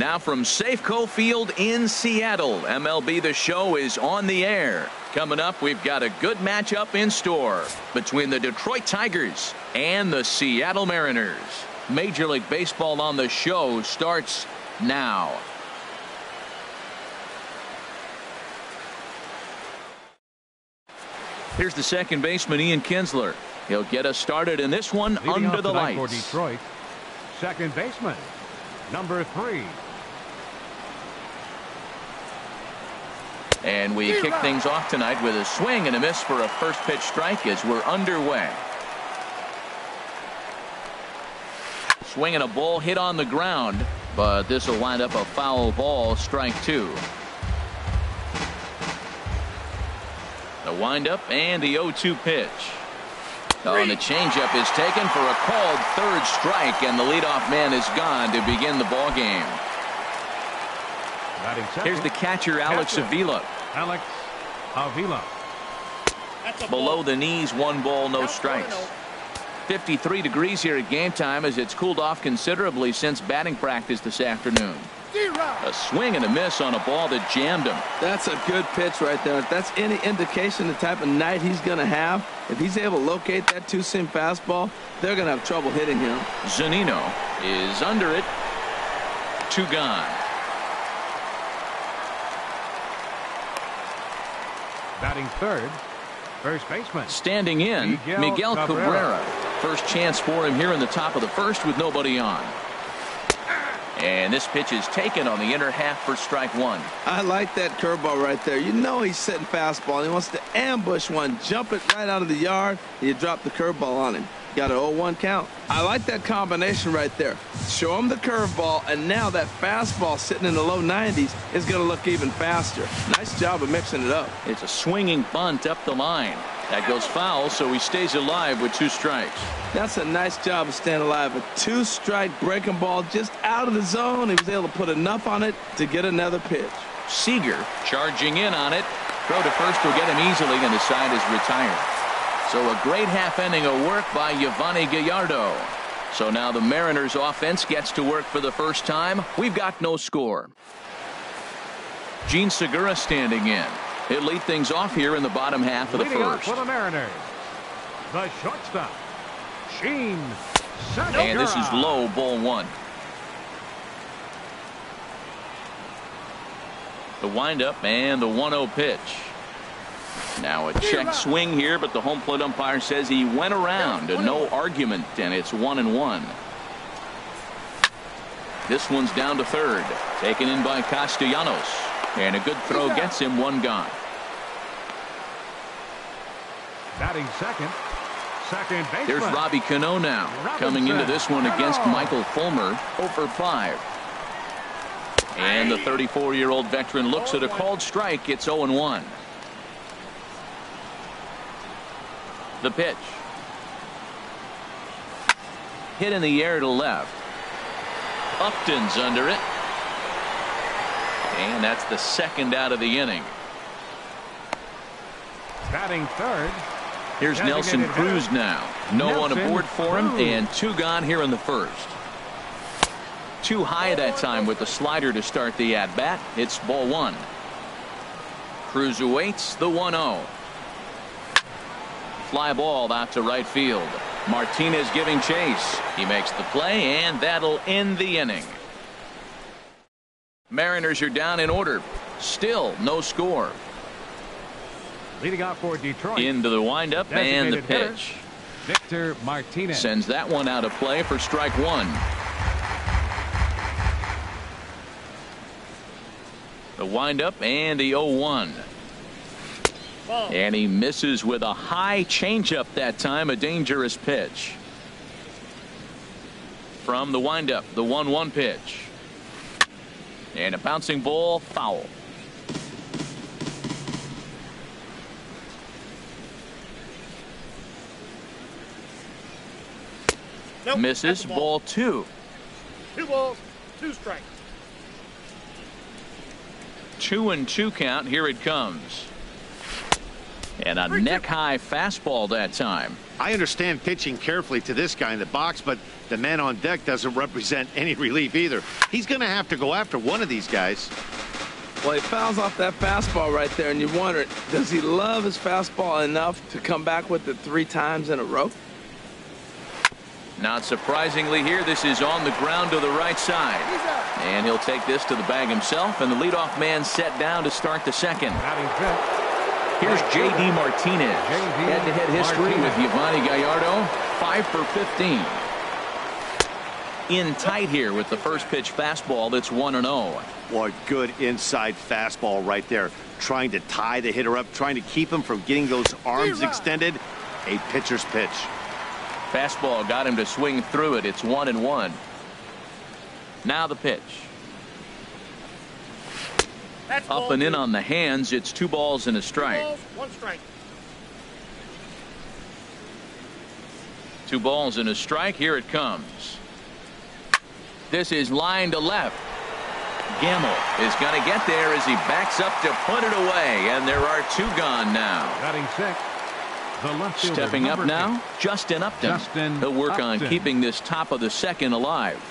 Now from Safeco Field in Seattle, MLB The Show is on the air. Coming up, we've got a good matchup in store between the Detroit Tigers and the Seattle Mariners. Major League Baseball on the Show starts now. Here's the second baseman, Ian Kinsler. He'll get us started in this one. Leading under the lights. For Detroit, second baseman, number 3. And we kick things off tonight with a swing and a miss for a first pitch strike as we're underway. Swing and a ball hit on the ground, but this will wind up a foul ball, strike 2. The windup and the 0-2 pitch. Oh, and the changeup is taken for a called third strike, and the leadoff man is gone to begin the ball game. Here's the catcher, Alex Avila. Alex Avila. Below the knees, 1 ball, no strikes. 53 degrees here at game time as it's cooled off considerably since batting practice this afternoon. A swing and a miss on a ball that jammed him. That's a good pitch right there. If that's any indication the type of night he's going to have, if he's able to locate that two-seam fastball, they're going to have trouble hitting him. Zunino is under it. 2 gone. Batting third, first baseman. Standing in, Miguel Cabrera. First chance for him here in the top of the first with nobody on. And this pitch is taken on the inner half for strike 1. I like that curveball right there. You know he's setting fastball, and he wants to ambush one, jump it right out of the yard, and you drop the curveball on him. Got an 0-1 count. I like that combination right there. Show him the curveball, and now that fastball sitting in the low 90s is going to look even faster. Nice job of mixing it up. It's a swinging bunt up the line. That goes foul, so he stays alive with 2 strikes. That's a nice job of staying alive. A 2-strike breaking ball just out of the zone. He was able to put enough on it to get another pitch. Seager charging in on it. Throw to first will get him easily, and the side is retired. So a great half inning of work by Yovani Gallardo. So now the Mariners offense gets to work for the first time. We've got no score. Gene Segura standing in. He'll lead things off here in the bottom half of the first. For the Mariners, the shortstop, Gene Segura. And this is low, ball 1. The windup and the 1-0 pitch. Now a check swing here, but the home plate umpire says he went around, and no argument, and it's 1-1. This one's down to third, taken in by Castellanos, and a good throw gets him 1 gone. Batting second baseman. Here's Robbie Cano now, coming into this one against Michael Fulmer, 0-for-5. And the 34-year-old veteran looks at a called strike. It's 0-1. The pitch. Hit in the air to left. Upton's under it. And that's the second out of the inning. Batting third. Here's Nelson Cruz now. No one aboard for him, and 2 gone here in the first. Too high that time with the slider to start the at-bat. It's ball 1. Cruz awaits the 1-0. Fly ball out to right field. Martinez giving chase. He makes the play, and that'll end the inning. Mariners are down in order. Still no score. Leading off for Detroit. Into the windup and the pitch. Victor Martinez sends that one out of play for strike 1. The windup and the 0-1. And he misses with a high changeup that time, a dangerous pitch. From the windup, the 1-1 pitch. And a bouncing ball, foul. Nope, misses, ball 2. 2 balls, 2 strikes. 2-2 count. Here it comes. And a neck-high fastball that time. I understand pitching carefully to this guy in the box, but the man on deck doesn't represent any relief either. He's going to have to go after one of these guys. Well, he fouls off that fastball right there, and you wonder, does he love his fastball enough to come back with it 3 times in a row? Not surprisingly here, this is on the ground to the right side. And he'll take this to the bag himself, and the leadoff man set down to start the second. Here's J.D. Martinez. Head-to-head history with Yovani Gallardo, 5 for 15. In tight here with the first pitch fastball that's 1-0. What good inside fastball right there. Trying to tie the hitter up, trying to keep him from getting those arms extended. A pitcher's pitch. Fastball got him to swing through it. It's 1-1. Now the pitch. That's Up and in on the hands. It's 2 balls and a strike. 2 balls, 1 strike. 2 balls and a strike. Here it comes. This is line to left. Gamble is going to get there as he backs up to put it away, and there are 2 gone now. Batting 6. The left fielder, Stepping up number now, 6. Justin Upton. He'll work on keeping this top of the second alive.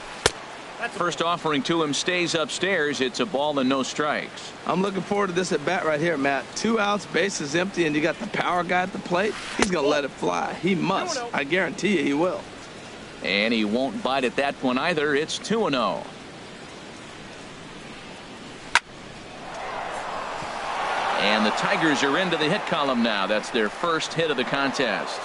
First offering to him stays upstairs. It's a ball and no strikes. I'm looking forward to this at bat right here, Matt. 2 outs, base is empty, and you got the power guy at the plate. He's going to let it fly. He must. I guarantee you he will. And he won't bite at that one either. It's 2-0. And the Tigers are into the hit column now. That's their first hit of the contest.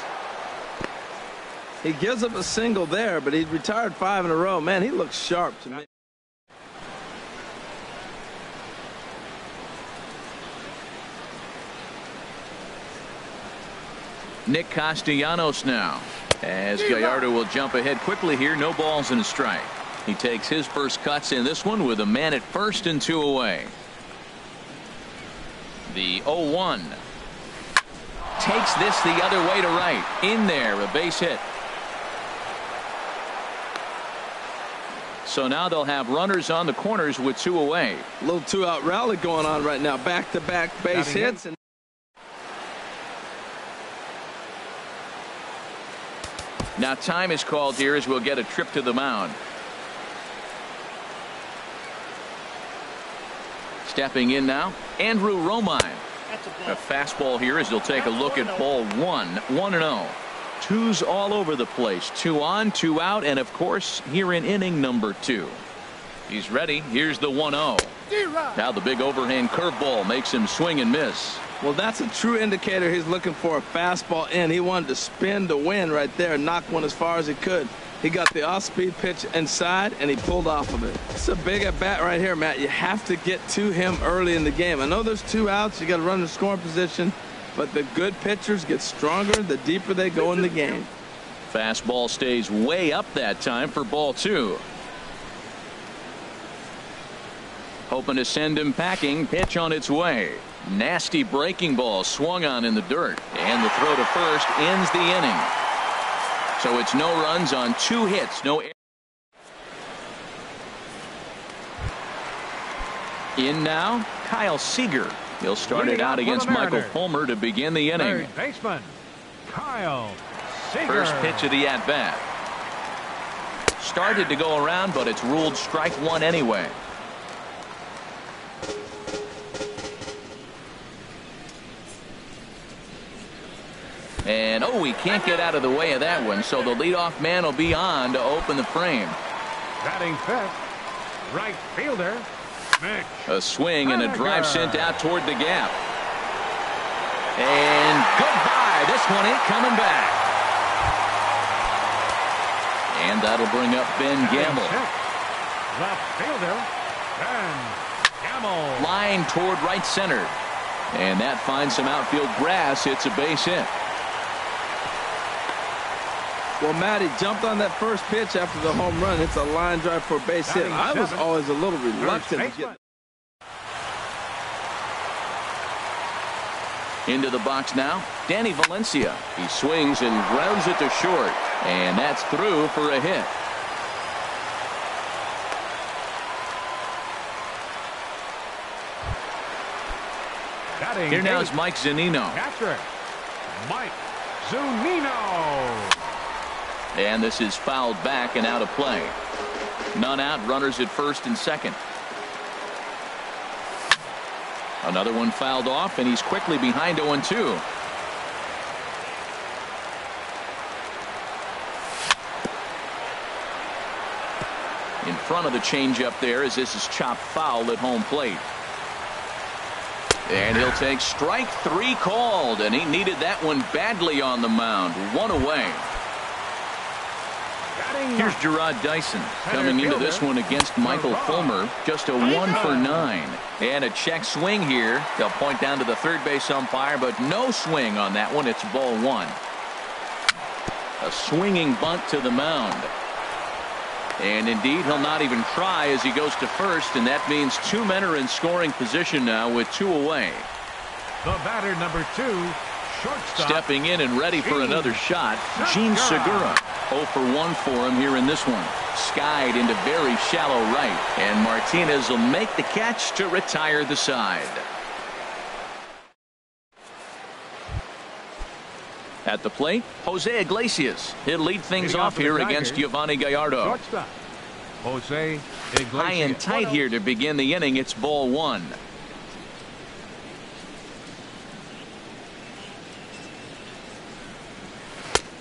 He gives up a single there, but he's retired 5 in a row. Man, he looks sharp to me. Nick Castellanos now, as Gallardo will jump ahead quickly here. No balls and a strike. He takes his first cuts in this one with a man at first and 2 away. The 0-1 takes this the other way to right. In there, a base hit. So now they'll have runners on the corners with 2 away. A little 2-out rally going on right now. Back-to-back base hits. And now time is called here as we'll get a trip to the mound. Stepping in now, Andrew Romine. A fastball here as he'll take a look at ball 1. 1-0. 2's all over the place. 2 on, 2 out, and of course here in inning number 2. He's ready. Here's the 1-0. Now the big overhand curveball makes him swing and miss. Well, that's a true indicator he's looking for a fastball in. He wanted to spin to win right there and knock one as far as he could. He got the off-speed pitch inside, and he pulled off of it. It's a big at-bat right here, Matt. You have to get to him early in the game. I know there's 2 outs. You got to run the scoring position, but the good pitchers get stronger the deeper they go in the game. Fastball stays way up that time for ball 2. Hoping to send him packing. Pitch on its way. Nasty breaking ball swung on in the dirt, and the throw to first ends the inning. So it's no runs on 2 hits. No errors. In now, Kyle Seager. He'll start it out against Michael Fulmer to begin the inning. Third baseman, Kyle Seager. First pitch of the at-bat. Started to go around, but it's ruled strike 1 anyway. And oh, he can't get out of the way of that one, so the leadoff man will be on to open the frame. Batting 5th, right fielder, Mitch. A swing and a drive sent out toward the gap. And goodbye. This one ain't coming back. And that'll bring up Ben Gamble. Left fielder, Ben Gamble. Line toward right center. And that finds some outfield grass. It's a base hit. Well, Matt, he jumped on that first pitch after the home run. It's a line drive for a base hit. I was always a little reluctant to get. Into the box now, Danny Valencia. He swings and grounds it to short. And that's through for a hit. Here now is Mike Zunino. Mike Zunino. And this is fouled back and out of play. None out, runners at first and second. Another one fouled off, and he's quickly behind 0-2. In front of the changeup there, as this is chopped foul at home plate. And he'll take strike 3 called, and he needed that one badly on the mound. 1 away. Here's Gerard Dyson coming into this one against Michael Fulmer. Just a 1 for 9. And a check swing here. They'll point down to the third base umpire, but no swing on that one. It's ball 1. A swinging bunt to the mound. And indeed, he'll not even try as he goes to first, and that means 2 men are in scoring position now with 2 away. The batter, number 2, shortstop. Stepping in and ready for another shot, Gene Segura. 0 for 1 for him here in this one. Skied into very shallow right, and Martinez will make the catch to retire the side. At the plate, Jose Iglesias. He'll lead things off here against Yovani Gallardo. Shortstop, Jose Iglesias. High and tight here to begin the inning. It's ball 1.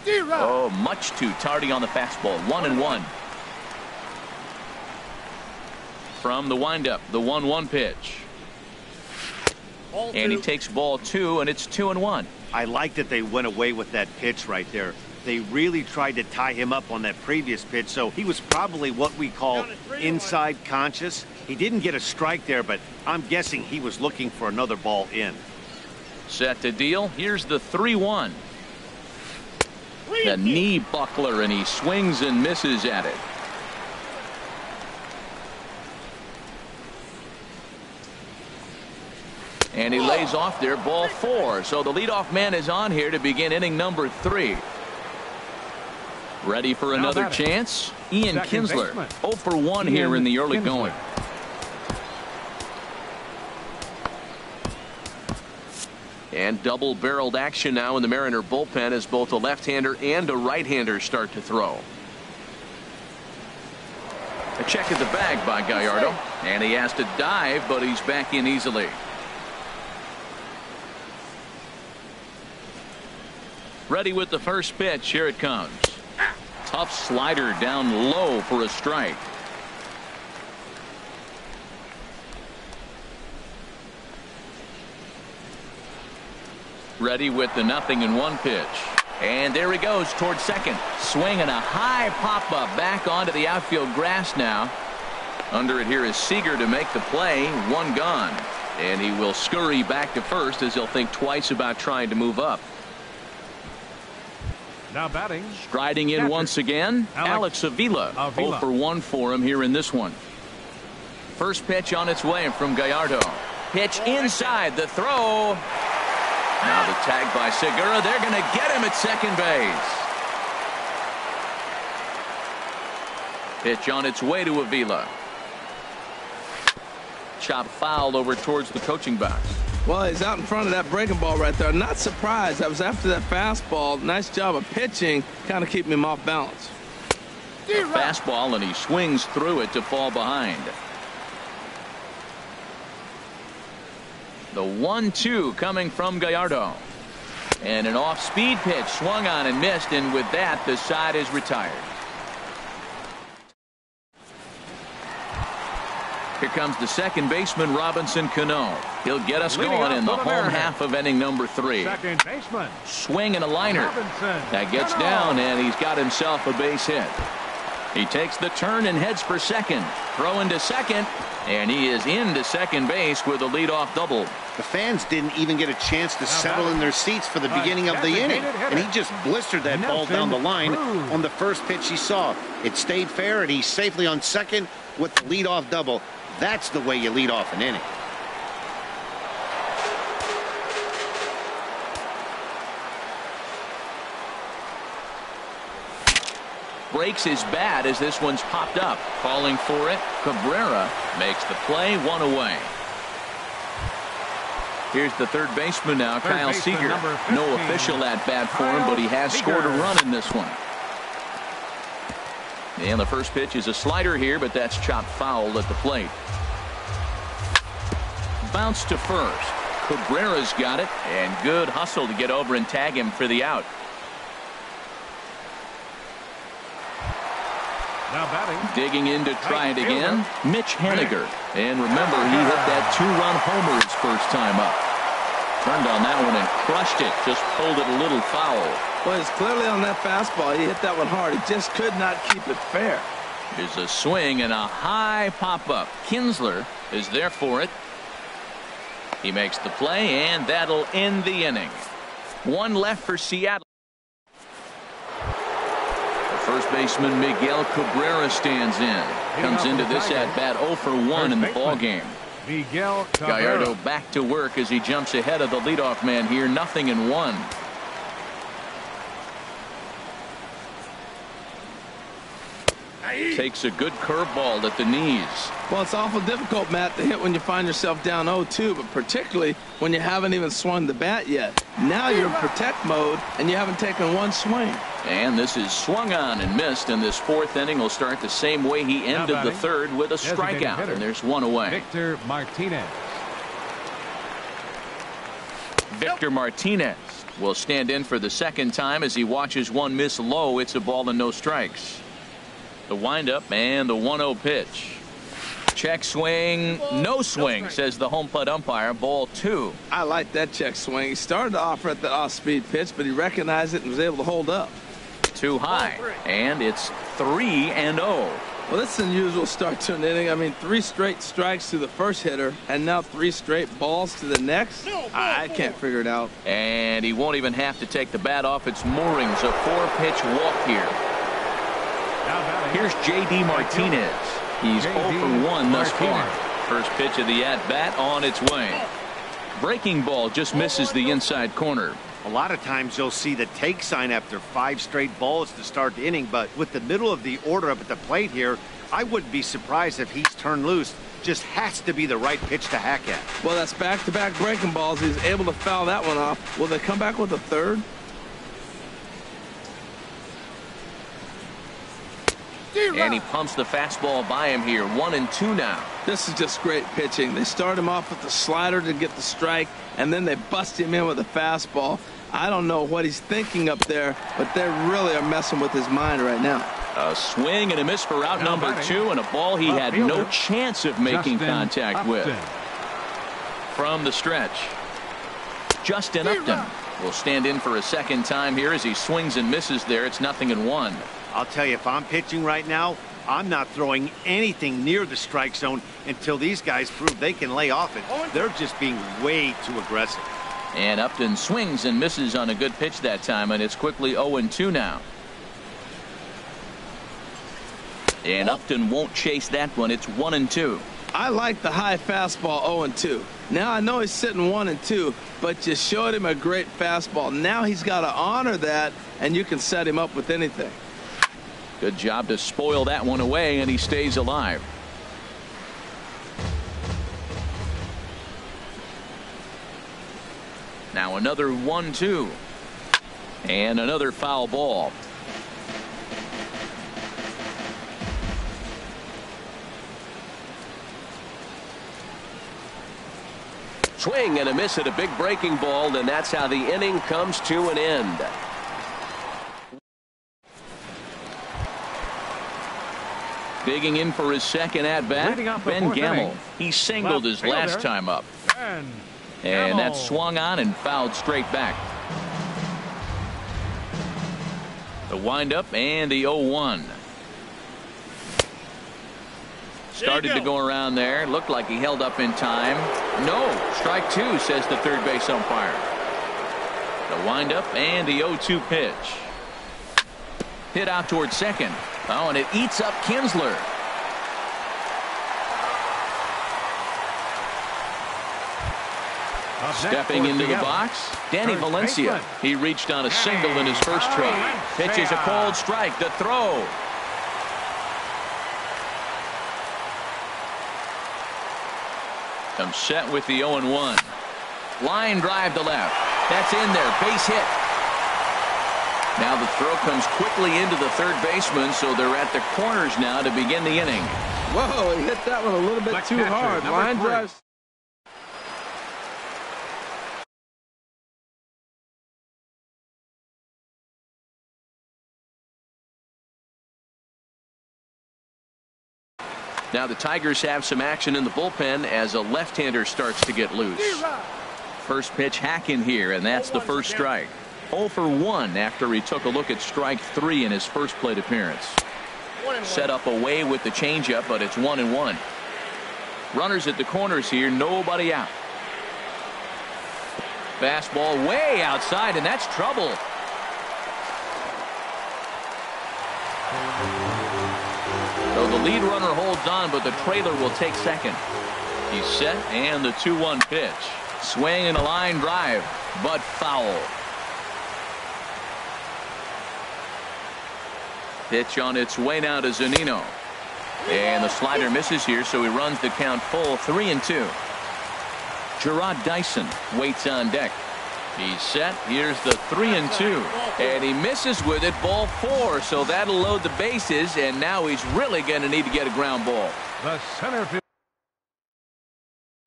Oh, much too tardy on the fastball. 1-1. From the windup, the 1-1 pitch. And he takes ball 2, and it's 2-1. I like that they went away with that pitch right there. They really tried to tie him up on that previous pitch, so he was probably what we call inside conscious. He didn't get a strike there, but I'm guessing he was looking for another ball in. Set to deal. Here's the 3-1. The knee buckler, and he swings and misses at it. And he lays off there, ball 4. So the leadoff man is on here to begin inning number 3. Ready for another chance? Ian Kinsler. 0 for 1 here in the early going. And double-barreled action now in the Mariner bullpen as both a left-hander and a right-hander start to throw. A check at the bag by Gallardo. And he has to dive, but he's back in easily. Ready with the first pitch. Here it comes. Tough slider down low for a strike. Ready with the 0-1 pitch. And there he goes towards second. Swinging a high pop-up back onto the outfield grass now. Under it here is Seager to make the play. 1 gone. And he will scurry back to first as he'll think twice about trying to move up. Now batting. Striding in once again, Alex Avila. 0 for 1 for him here in this one. First pitch on its way from Gallardo. Pitch inside, the throw. Now the tag by Segura. They're going to get him at second base. Pitch on its way to Avila. Chop foul over towards the coaching box. Well, he's out in front of that breaking ball right there. Not surprised. I was after that fastball. Nice job of pitching, kind of keeping him off balance. A fastball, and he swings through it to fall behind. The 1-2 coming from Gallardo. And an off-speed pitch swung on and missed, and with that, the side is retired. Here comes the second baseman, Robinson Cano. He'll get us going in the home half of inning number 3. Second baseman. Swing and a liner. That gets down, and he's got himself a base hit. He takes the turn and heads for second. Throw into second, and he is into second base with a leadoff double. The fans didn't even get a chance to settle in their seats for the beginning of the inning, and he just blistered that ball down the line on the first pitch he saw. It stayed fair, and he's safely on second with the leadoff double. That's the way you lead off an inning. Breaks his bat as this one's popped up. Calling for it, Cabrera makes the play. 1 away. Here's the third baseman now, Third Kyle baseman, Seager. number No 15, official at bat for him, but he has Seager. scored a run in this one. And the first pitch is a slider here, but that's chopped foul at the plate. Bounce to first. Cabrera's got it, and good hustle to get over and tag him for the out. Now batting. Digging in to try it Right again, fielder. Mitch Haniger. And remember, he hit that two-run homer his first time up. Turned on that one and crushed it. Just pulled it a little foul. Well, it's clearly on that fastball. He hit that one hard. He just could not keep it fair. Here's a swing and a high pop-up. Kinsler is there for it. He makes the play, and that'll end the inning. One left for Seattle. First baseman Miguel Cabrera stands in. Comes into this at-bat 0 for 1 in the ball game. Miguel Cabrera. Gallardo back to work as he jumps ahead of the leadoff man here. 0-1. Takes a good curveball at the knees. Well, it's awful difficult, Matt, to hit when you find yourself down 0-2, but particularly when you haven't even swung the bat yet. Now you're in protect mode, and you haven't taken one swing. And this is swung on and missed, and this fourth inning will start the same way he ended the third, with a strikeout, and there's one away. Victor Martinez. Victor Martinez will stand in for the second time as he watches one miss low. It's a ball and no strikes. The windup and the 1-0 pitch. Check swing, no swing, says the home plate umpire. Ball 2. I like that check swing. He started off at the off-speed pitch, but he recognized it and was able to hold up. Too high, and it's 3-0. Well, this is an unusual start to an inning. I mean, 3 straight strikes to the first hitter, and now 3 straight balls to the next. I can't figure it out. And he won't even have to take the bat off its moorings. A 4-pitch walk here. Here's J.D. Martinez. He's 0 for 1 thus far. First pitch of the at-bat on its way. Breaking ball just misses the inside corner. A lot of times you'll see the take sign after 5 straight balls to start the inning, but with the middle of the order up at the plate here, I wouldn't be surprised if he's turned loose. Just has to be the right pitch to hack at. Well, that's back-to-back breaking balls. He's able to foul that one off. Will they come back with a third? And he pumps the fastball by him here. 1-2 now. This is just great pitching. They start him off with the slider to get the strike, and then they bust him in with a fastball. I don't know what he's thinking up there, but they really are messing with his mind right now. A swing and a miss for out number 2, and a ball he had no chance of making contact with. From the stretch, Justin Upton will stand in for a second time here as he swings and misses there. It's 0-1. I'll tell you, if I'm pitching right now, I'm not throwing anything near the strike zone until these guys prove they can lay off it. They're just being way too aggressive. And Upton swings and misses on a good pitch that time, and it's quickly 0-2 now. And Upton won't chase that one. It's 1-2. I like the high fastball 0-2. Now I know he's sitting 1-2, but you showed him a great fastball. Now he's got to honor that, and you can set him up with anything. Good job to spoil that one away, and he stays alive. Now another 1-2. And another foul ball. Swing and a miss at a big breaking ball, and that's how the inning comes to an end. Digging in for his second at-bat, Ben Gamble. He singled his last time up. And that swung on and fouled straight back. The windup and the 0-1. Started to go around there. Looked like he held up in time. No, strike 2, says the third base umpire. The windup and the 0-2 pitch. Hit out towards second. Oh, and it eats up Kinsler. Stepping into the box, Danny Valencia. He reached on a single in his first try. Pitch is a cold strike. The throw. Comes set with the 0-1. Line drive to left. That's in there. Base hit. Now the throw comes quickly into the third baseman, so they're at the corners now to begin the inning. Whoa, he hit that one a little bit too hard. Line drives. Now the Tigers have some action in the bullpen as a left-hander starts to get loose. First pitch hack in here, and that's the first strike. 0 for 1 after he took a look at strike 3 in his first plate appearance. Set up away with the changeup, but it's 1-1. Runners at the corners here, nobody out. Fastball way outside, and that's trouble. So the lead runner holds on, but the trailer will take second. He's set, and the 2-1 pitch. Swing and a line drive, but foul. Pitch on its way now to Zunino. And the slider misses here, so he runs the count full, 3-2. Gerard Dyson waits on deck. He's set. Here's the 3-2. And he misses with it, ball 4. So that'll load the bases, and now he's really going to need to get a ground ball. The center field.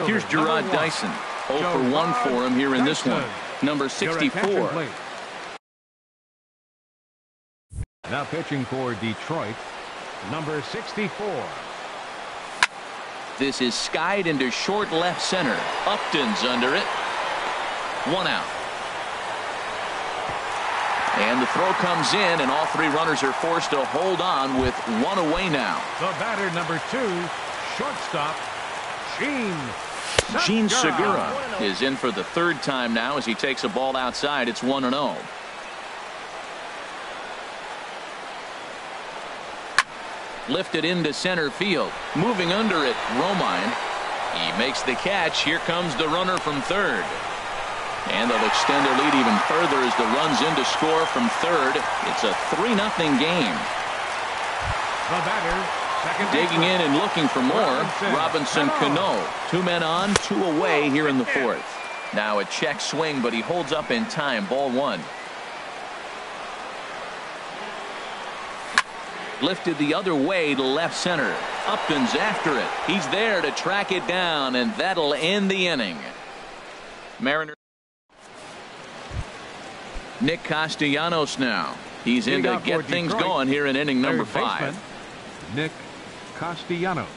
Here's Gerard Dyson. 0 for 1 for him here in this one. Number 64. Now pitching for Detroit, number 64. This is skied into short left center. Upton's under it. 1 out. And the throw comes in, and all 3 runners are forced to hold on with 1 away now. The batter, number 2, shortstop, Gene Segura is in for the 3rd time now as he takes a ball outside. It's 1-0. Lifted into center field. Moving under it, Romine. He makes the catch. Here comes the runner from third. And they'll extend their lead even further as the runs in to score from third. It's a 3-0 game. The batter, second digging in and looking for more. Robinson Cano. 2 men on, 2 away here in the 4th. Now a check swing, but he holds up in time. Ball 1. Lifted the other way to left center. Upton's after it. He's there to track it down, and that'll end the inning. Mariners. Nick Castellanos now. He's in to get things going here in inning number 5. Nick Castellanos.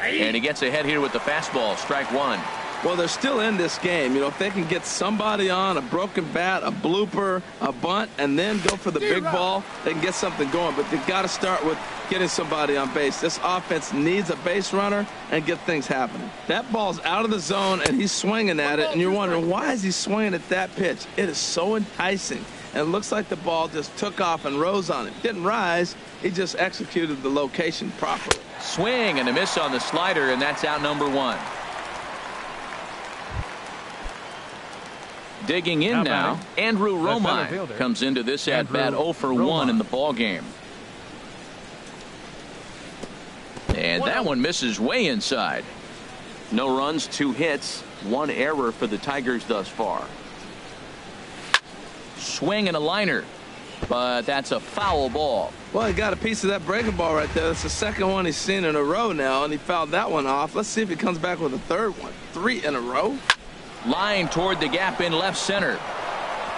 And he gets ahead here with the fastball. Strike 1. Well, they're still in this game. You know, if they can get somebody on, a broken bat, a blooper, a bunt, and then go for the big ball, they can get something going. But they've got to start with getting somebody on base. This offense needs a base runner and get things happening. That ball's out of the zone, and he's swinging at it, and you're wondering, why is he swinging at that pitch? It is so enticing. And it looks like the ball just took off and rose on it. Didn't rise. He just executed the location properly. Swing and a miss on the slider, and that's out number 1. Digging in now, Andrew Romine comes into this at-bat 0 for 1 in the ball game. And that one misses way inside. No runs, 2 hits, 1 error for the Tigers thus far. Swing and a liner, but that's a foul ball. Well, he got a piece of that breaking ball right there. That's the second one he's seen in a row now, and he fouled that one off. Let's see if he comes back with a 3rd one. 3 in a row. Line toward the gap in left center.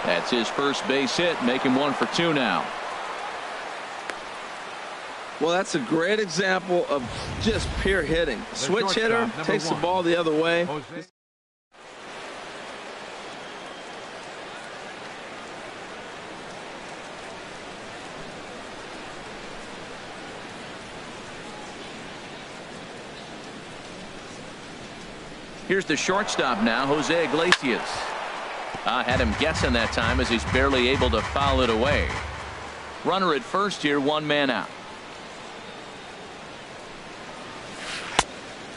That's his first base hit, making 1 for 2 now. Well, that's a great example of just pure hitting. Switch hitter takes the ball the other way. Here's the shortstop now, Jose Iglesias. Had him guessing that time as he's barely able to foul it away. Runner at first here, 1 man out.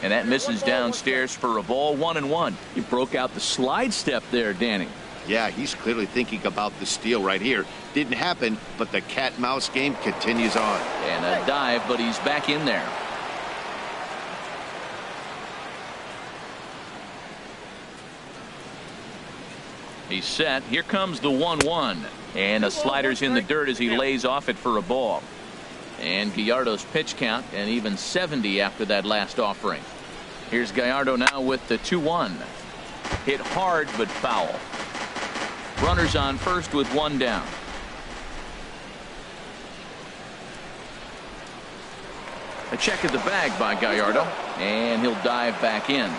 And that misses downstairs for a ball. 1-1. You broke out the slide step there, Danny. Yeah, he's clearly thinking about the steal right here. Didn't happen, but the cat-mouse game continues on. And a dive, but he's back in there. He's set. Here comes the 1-1. And the slider's in the dirt as he lays off it for a ball. And Gallardo's pitch count an even 70 after that last offering. Here's Gallardo now with the 2-1. Hit hard but foul. Runners on first with one down. A check at the bag by Gallardo, and he'll dive back in.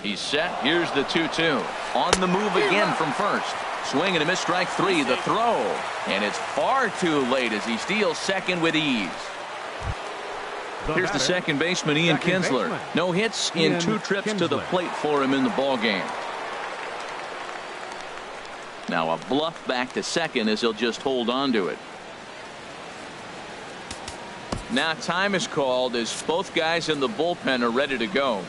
He's set. Here's the 2-2. On the move again from first. Swing and a miss, strike three. The throw. And it's far too late as he steals second with ease. Here's the second baseman, Ian Kinsler. No hits in 2 trips to the plate for him in the ball game. Now a bluff back to second as he'll just hold on to it. Now time is called as both guys in the bullpen are ready to go.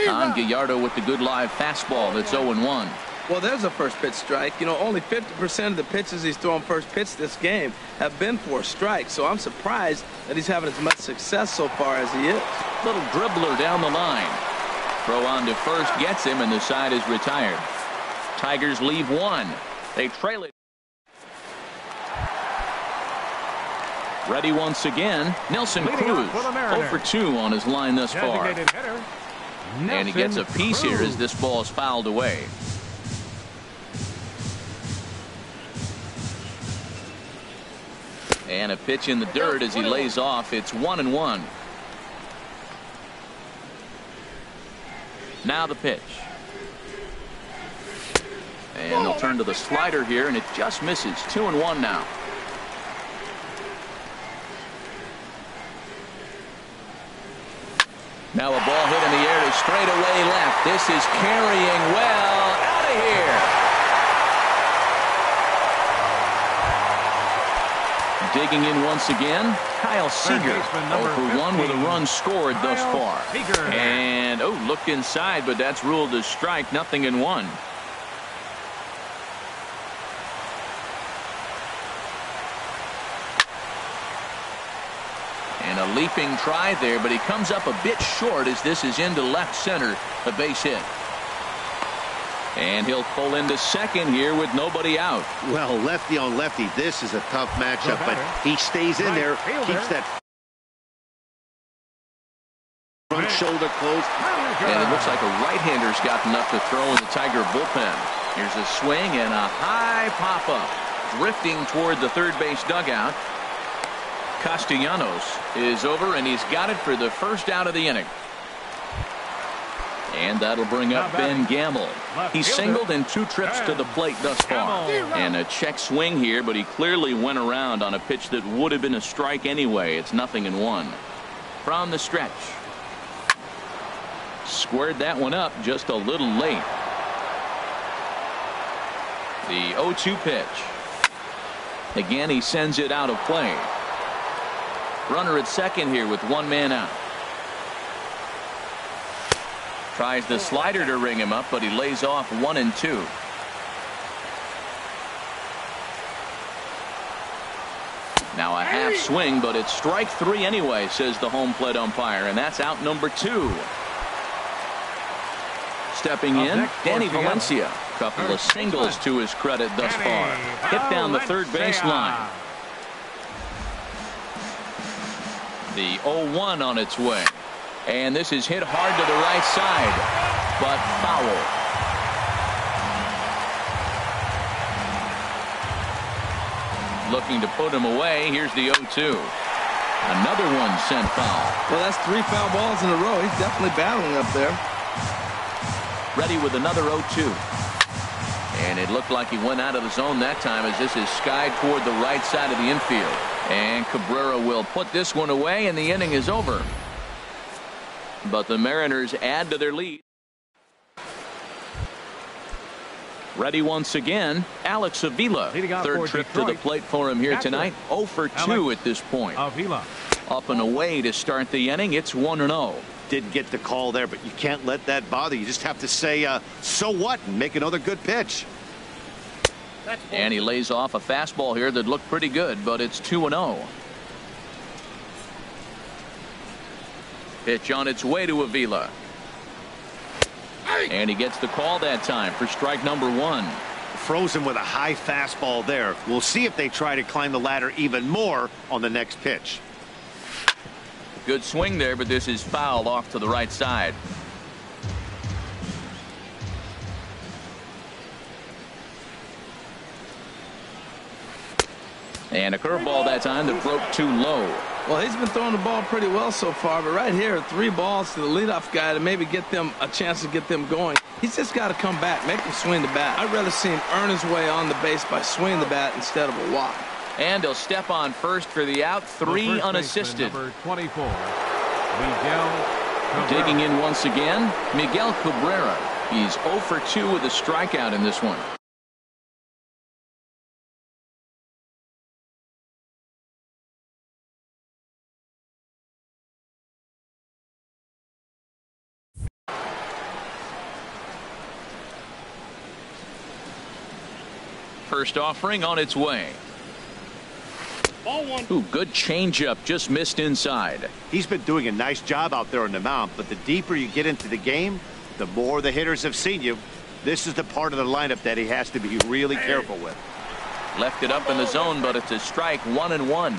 On Gallardo with the good live fastball that's 0-1. Well, there's a first pitch strike. You know, only 50% of the pitches he's thrown first pitch this game have been for strikes. So I'm surprised that he's having as much success so far as he is. Little dribbler down the line. Throw on to first gets him, and the side is retired. Tigers leave one. They trail it. Ready once again. Nelson Cruz 0 for 2 on his line thus far. And he gets a piece here as this ball is fouled away. And a pitch in the dirt as he lays off. It's 1-1. Now the pitch. And they'll turn to the slider here, and it just misses. 2-1 now. Now a ball hit in the air to straightaway left. This is carrying well out of here. Digging in once again, Kyle Seager 0 for 1 with a run scored thus far. And looked inside, but that's ruled as strike. 0-1. And a leaping try there, but he comes up a bit short as this is into left center, a base hit. And he'll pull into second here with nobody out. Well, lefty on lefty, this is a tough matchup, but he stays in there, keeps that front shoulder closed. And it looks like a right-hander's got enough to throw in the Tiger bullpen. Here's a swing and a high pop-up. Drifting toward the third base dugout. Castellanos is over, and he's got it for the first out of the inning. And that'll bring up Ben Gamble. He's singled in 2 trips to the plate thus far. And a check swing here, but he clearly went around on a pitch that would have been a strike anyway. It's 0-1. From the stretch. Squared that one up just a little late. The 0-2 pitch. Again, he sends it out of play. Runner at second here with one man out. Tries the slider to ring him up, but he lays off 1-2. Now a half swing, but it's strike 3 anyway, says the home plate umpire, and that's out number 2. Stepping in, Danny Valencia. Couple of singles to his credit thus far. Hit down the third base line. The 0-1 on its way. And this is hit hard to the right side, but foul. Looking to put him away. Here's the 0-2. Another one sent foul. Well, that's 3 foul balls in a row. He's definitely battling up there. Ready with another 0-2. And it looked like he went out of the zone that time as this is skied toward the right side of the infield. And Cabrera will put this one away, and the inning is over. But the Mariners add to their lead. Ready once again, Alex Avila. Third trip to the plate for him here tonight. 0 for 2 at this point. Up and away to start the inning. It's 1-0. Didn't get the call there, but you can't let that bother you. Just have to say, so what, and make another good pitch. And he lays off a fastball here that looked pretty good, but it's 2-0. Pitch on its way to Avila. And he gets the call that time for strike number 1. Frozen with a high fastball there. We'll see if they try to climb the ladder even more on the next pitch. Good swing there, but this is foul off to the right side. And a curveball that time that broke too low. Well, he's been throwing the ball pretty well so far, but right here, 3 balls to the leadoff guy to maybe get them a chance to get them going. He's just got to come back, make him swing the bat. I'd rather see him earn his way on the base by swinging the bat instead of a walk. And he'll step on first for the out. 3 unassisted. Number 24, Miguel Cabrera. Digging in once again, Miguel Cabrera. He's 0 for 2 with a strikeout in this one. First offering on its way. Ball 1. Ooh, good changeup, just missed inside. He's been doing a nice job out there on the mound, but the deeper you get into the game, the more the hitters have seen you. This is the part of the lineup that he has to be really careful with. Left it up in the zone, but it's a strike. 1-1.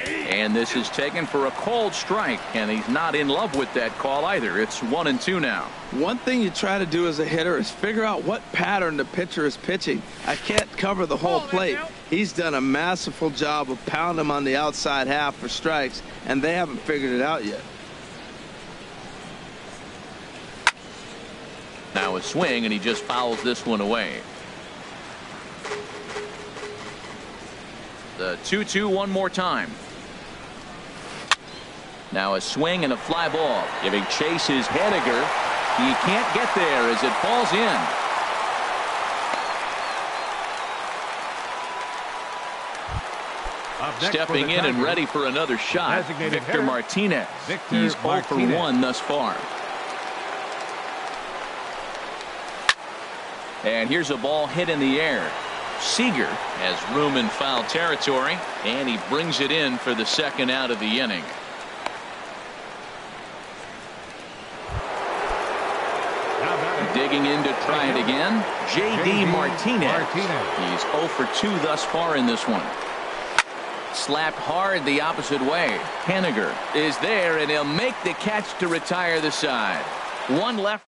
And this is taken for a called strike, and he's not in love with that call either. It's 1-2 now. One thing you try to do as a hitter is figure out what pattern the pitcher is pitching. I can't cover the whole plate. He's done a masterful job of pounding him on the outside half for strikes, and they haven't figured it out yet. Now a swing, and he just fouls this one away. The 2-2 one more time. Now a swing and a fly ball. Giving chase is Henniger. He can't get there as it falls in. Stepping in and ready for another shot, Victor Martinez. He's 0 for 1 thus far. And here's a ball hit in the air. Seager has room in foul territory, and he brings it in for the second out of the inning. Digging in to try it again, J.D. Martinez. He's 0 for 2 thus far in this one. Slapped hard the opposite way. Henniger is there, and he'll make the catch to retire the side. One left.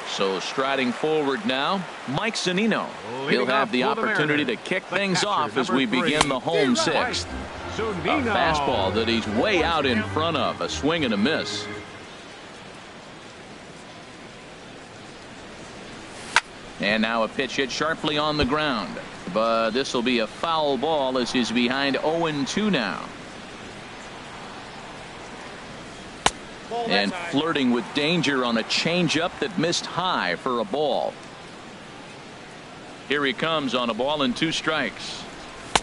So striding forward now, Mike Zunino. He'll have the opportunity to kick things off as we begin the home sixth. A fastball that he's way out in front of. A swing and a miss. And now a pitch hit sharply on the ground. But this will be a foul ball as he's behind 0-2 now. And flirting with danger on a changeup that missed high for a ball. Here he comes on a ball and 2 strikes.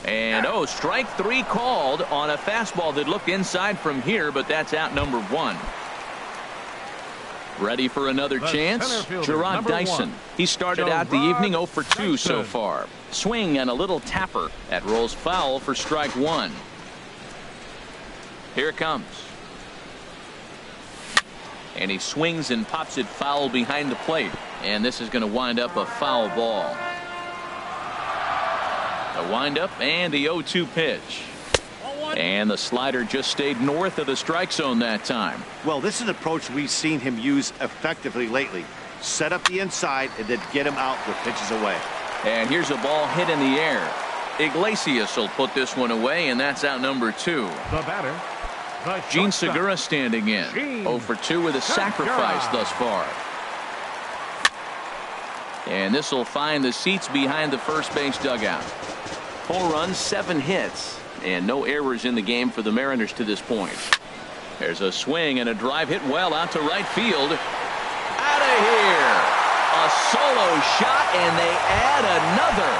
And strike 3 called on a fastball that looked inside from here, but that's out number 1. Ready for another chance? Gerard Dyson. He started out the evening 0 for 2 so far. Swing and a little tapper. That rolls foul for strike 1. Here it comes. And he swings and pops it foul behind the plate. And this is going to wind up a foul ball. The windup and the 0-2 pitch. And the slider just stayed north of the strike zone that time. Well, this is an approach we've seen him use effectively lately. Set up the inside and then get him out with pitches away. And here's a ball hit in the air. Iglesias will put this one away, and that's out number 2. The batter, Gene Segura standing in. 0 for 2 with a sacrifice thus far. And this will find the seats behind the first base dugout. 4 runs, 7 hits, and no errors in the game for the Mariners to this point. There's a swing and a drive hit well out to right field. Out of here. A solo shot, and they add another.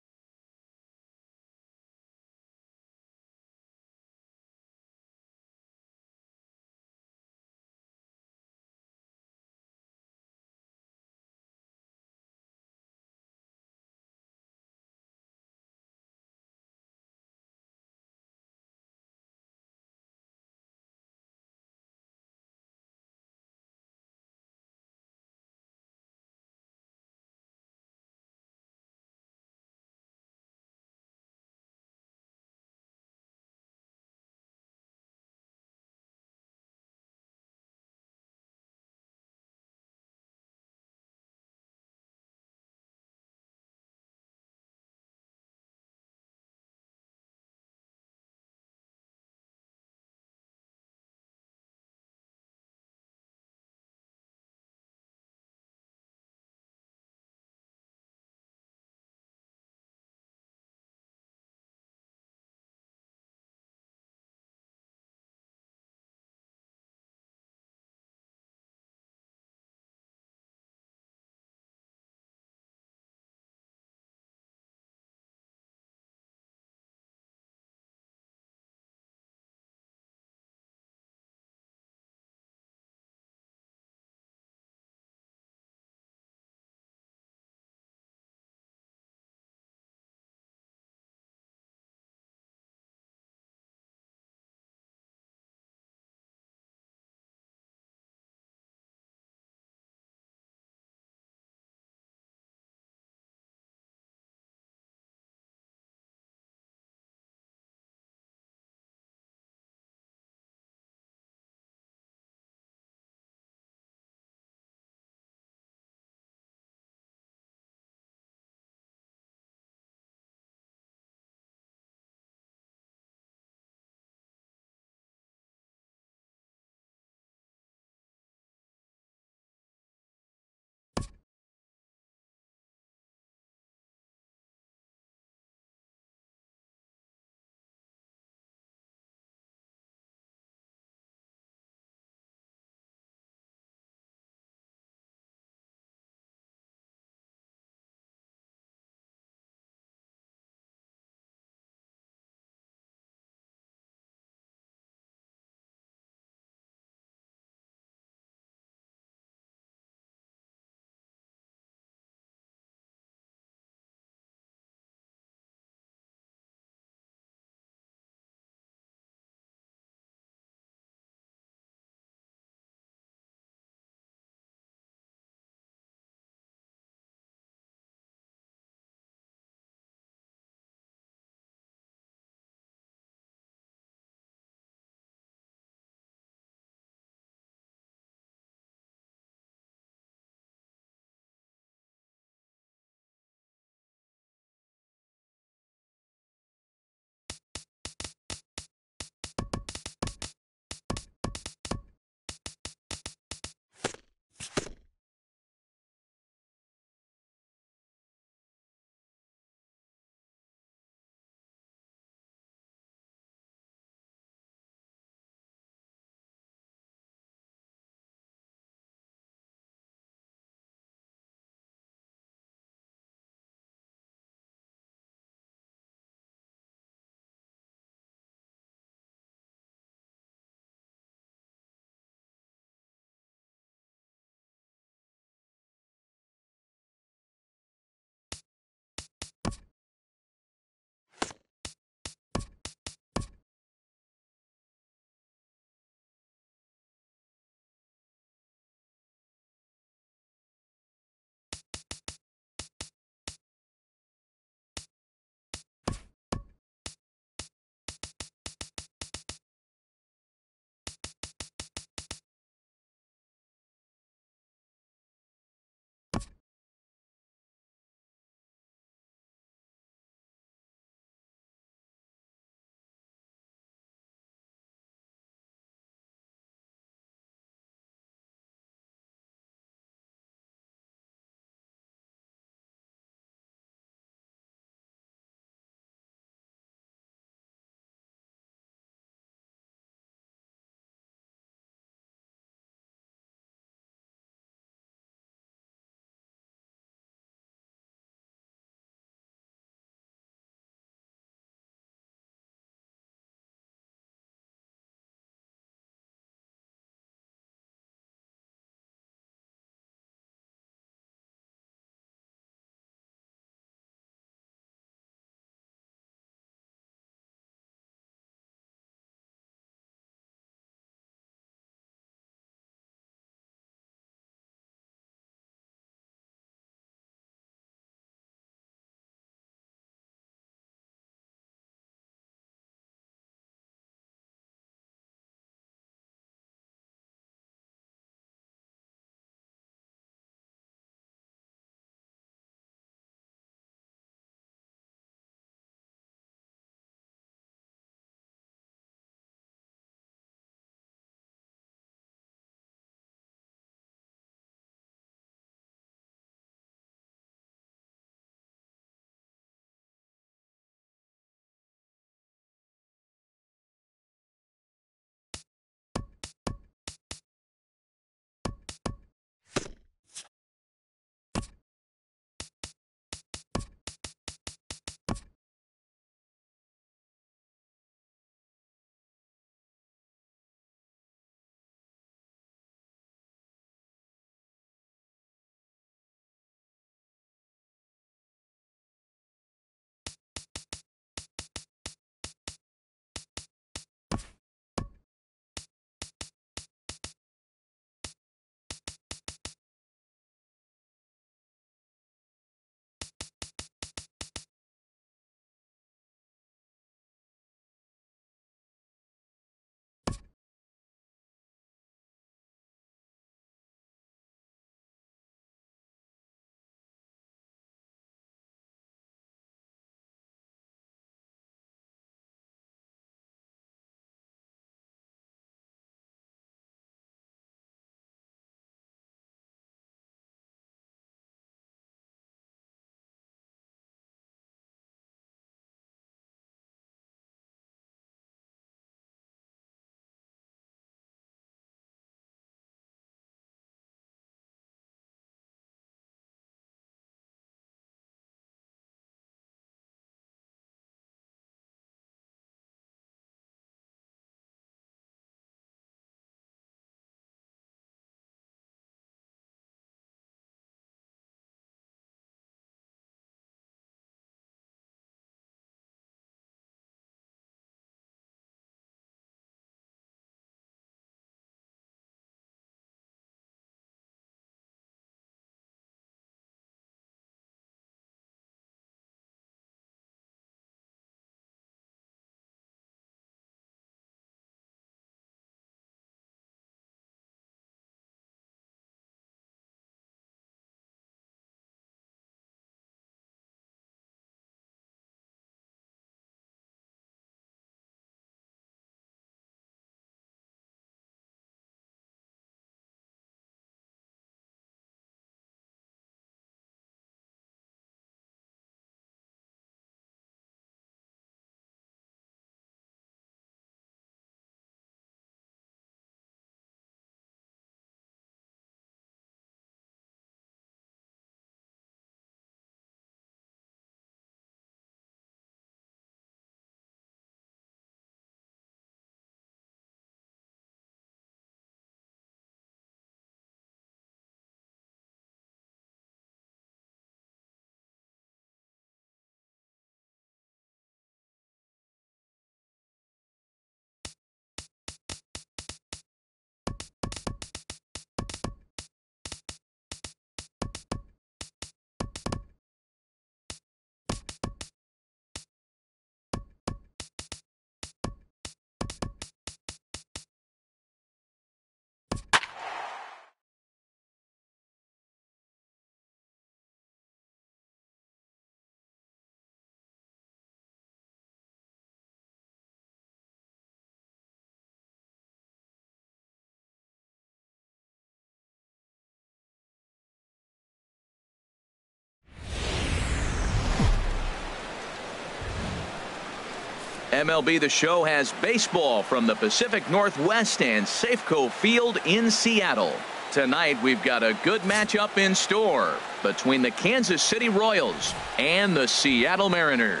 MLB The Show has baseball from the Pacific Northwest and Safeco Field in Seattle. Tonight we've got a good matchup in store between the Kansas City Royals and the Seattle Mariners.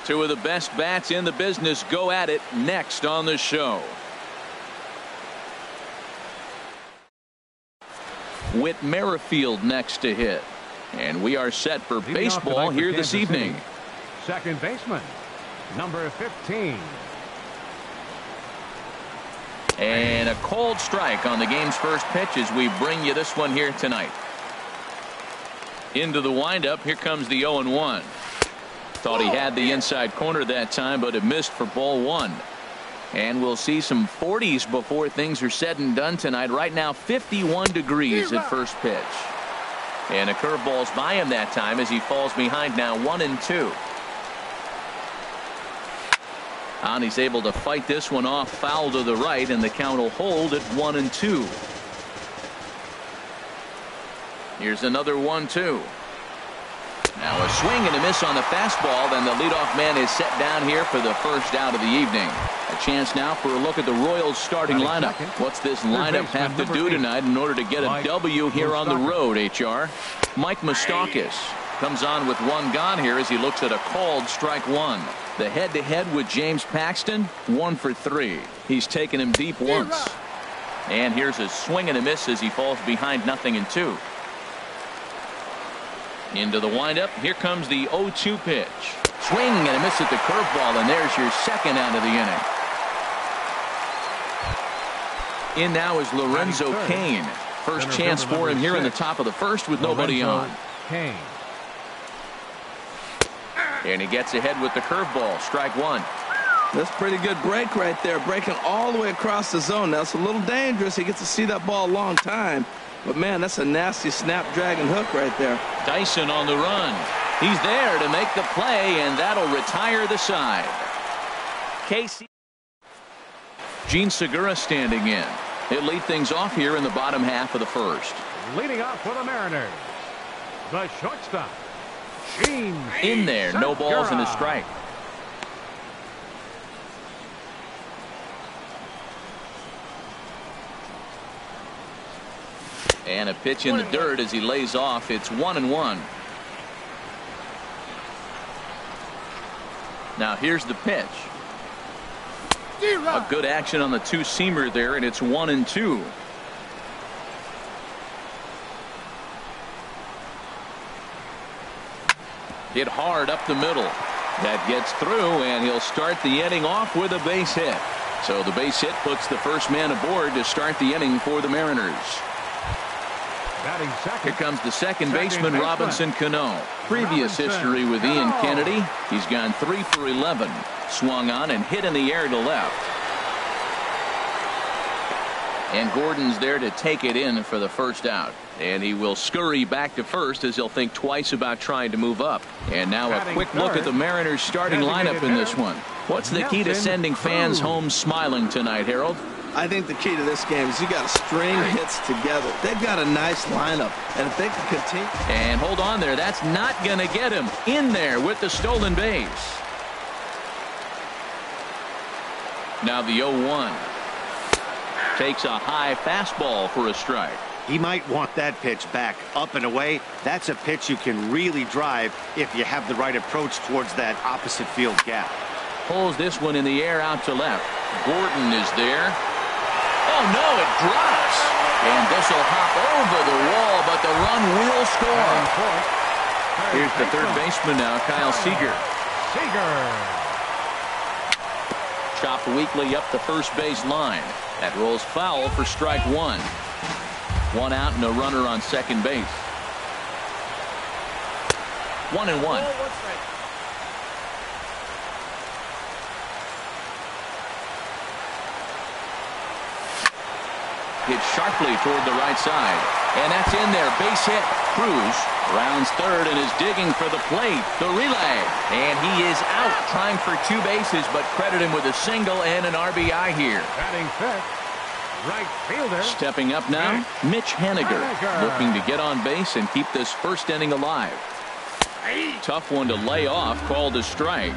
Two of the best bats in the business go at it next on the show. Whit Merrifield next to hit. And we are set for baseball here this evening. Second baseman, number 15. And a cold strike on the game's first pitch as we bring you this one here tonight. Into the windup, here comes the 0-1. Thought he had the inside corner that time, but it missed for ball one. And we'll see some 40s before things are said and done tonight. Right now, 51 degrees at first pitch. And a curveball's by him that time as he falls behind now 1-2. And he's able to fight this one off, foul to the right, and the count will hold at 1-2. Here's another 1-2. Now a swing and a miss on the fastball. Then the leadoff man is set down here for the first out of the evening. A chance now for a look at the Royals starting lineup. What's this lineup have to do tonight in order to get a W here on the road, HR? Mike Moustakas comes on with one gone here as he looks at a called strike one. The head-to-head with James Paxton, 1 for 3. He's taken him deep once. And here's a swing and a miss as he falls behind 0-2. Into the windup. Here comes the 0-2 pitch. Swing and a miss at the curveball, and there's your second out of the inning. In now is Lorenzo Cain. First chance for him here in the top of the first with nobody on. Cain. And he gets ahead with the curveball. Strike one. That's a pretty good break right there. Breaking all the way across the zone. Now, it's a little dangerous. He gets to see that ball a long time. But, man, that's a nasty snapdragon hook right there. Dyson on the run. He's there to make the play, and that'll retire the side. Casey. Gene Segura standing in. He'll lead things off here in the bottom half of the first. Leading off for the Mariners, the shortstop, Gene in there, no balls and a strike. And a pitch in the dirt as he lays off. It's 1-1. Now here's the pitch. A good action on the two-seamer there, and it's 1-2. Hit hard up the middle. That gets through, and he'll start the inning off with a base hit. So the base hit puts the first man aboard to start the inning for the Mariners. Here comes the second baseman, Robinson Cano. Previous history with Ian Kennedy. He's gone 3 for 11. Swung on and hit in the air to left. And Gordon's there to take it in for the first out. And he will scurry back to first as he'll think twice about trying to move up. And now a quick look at the Mariners starting lineup in this one. What's the key to sending fans home smiling tonight, Harold? I think the key to this game is you got to string hits together. They've got a nice lineup, and if they can continue. And hold on there. That's not going to get him in there with the stolen base. Now the 0-1. Takes a high fastball for a strike. He might want that pitch back up and away. That's a pitch you can really drive if you have the right approach towards that opposite field gap. Pulls this one in the air out to left. Gordon is there. Oh, no, it drops. And this will hop over the wall, but the run will score. Here's the third baseman now, Kyle Seager. Chopped weakly up the first base line. That rolls foul for strike one. One out and a runner on second base. 1-1. Hit sharply toward the right side. And that's in there. Base hit. Cruz rounds third and is digging for the plate. The relay. And he is out trying for 2 bases, but credit him with a single and an RBI here. Batting fifth, right fielder. Stepping up now, Mitch Haniger, looking to get on base and keep this first inning alive. Tough one to lay off, called a strike.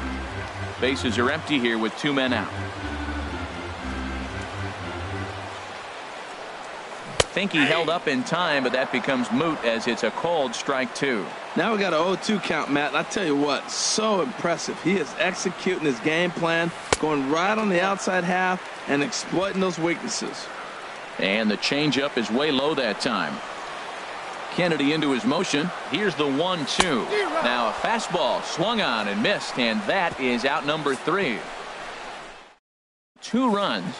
Bases are empty here with 2 men out. Think he held up in time, but that becomes moot as it's a called strike 2. Now we got an 0-2 count, Matt, and I tell you what, so impressive. He is executing his game plan, going right on the outside half and exploiting those weaknesses. And the changeup is way low that time. Kennedy into his motion. Here's the 1-2. Now a fastball swung on and missed, and that is out number 3. 2 runs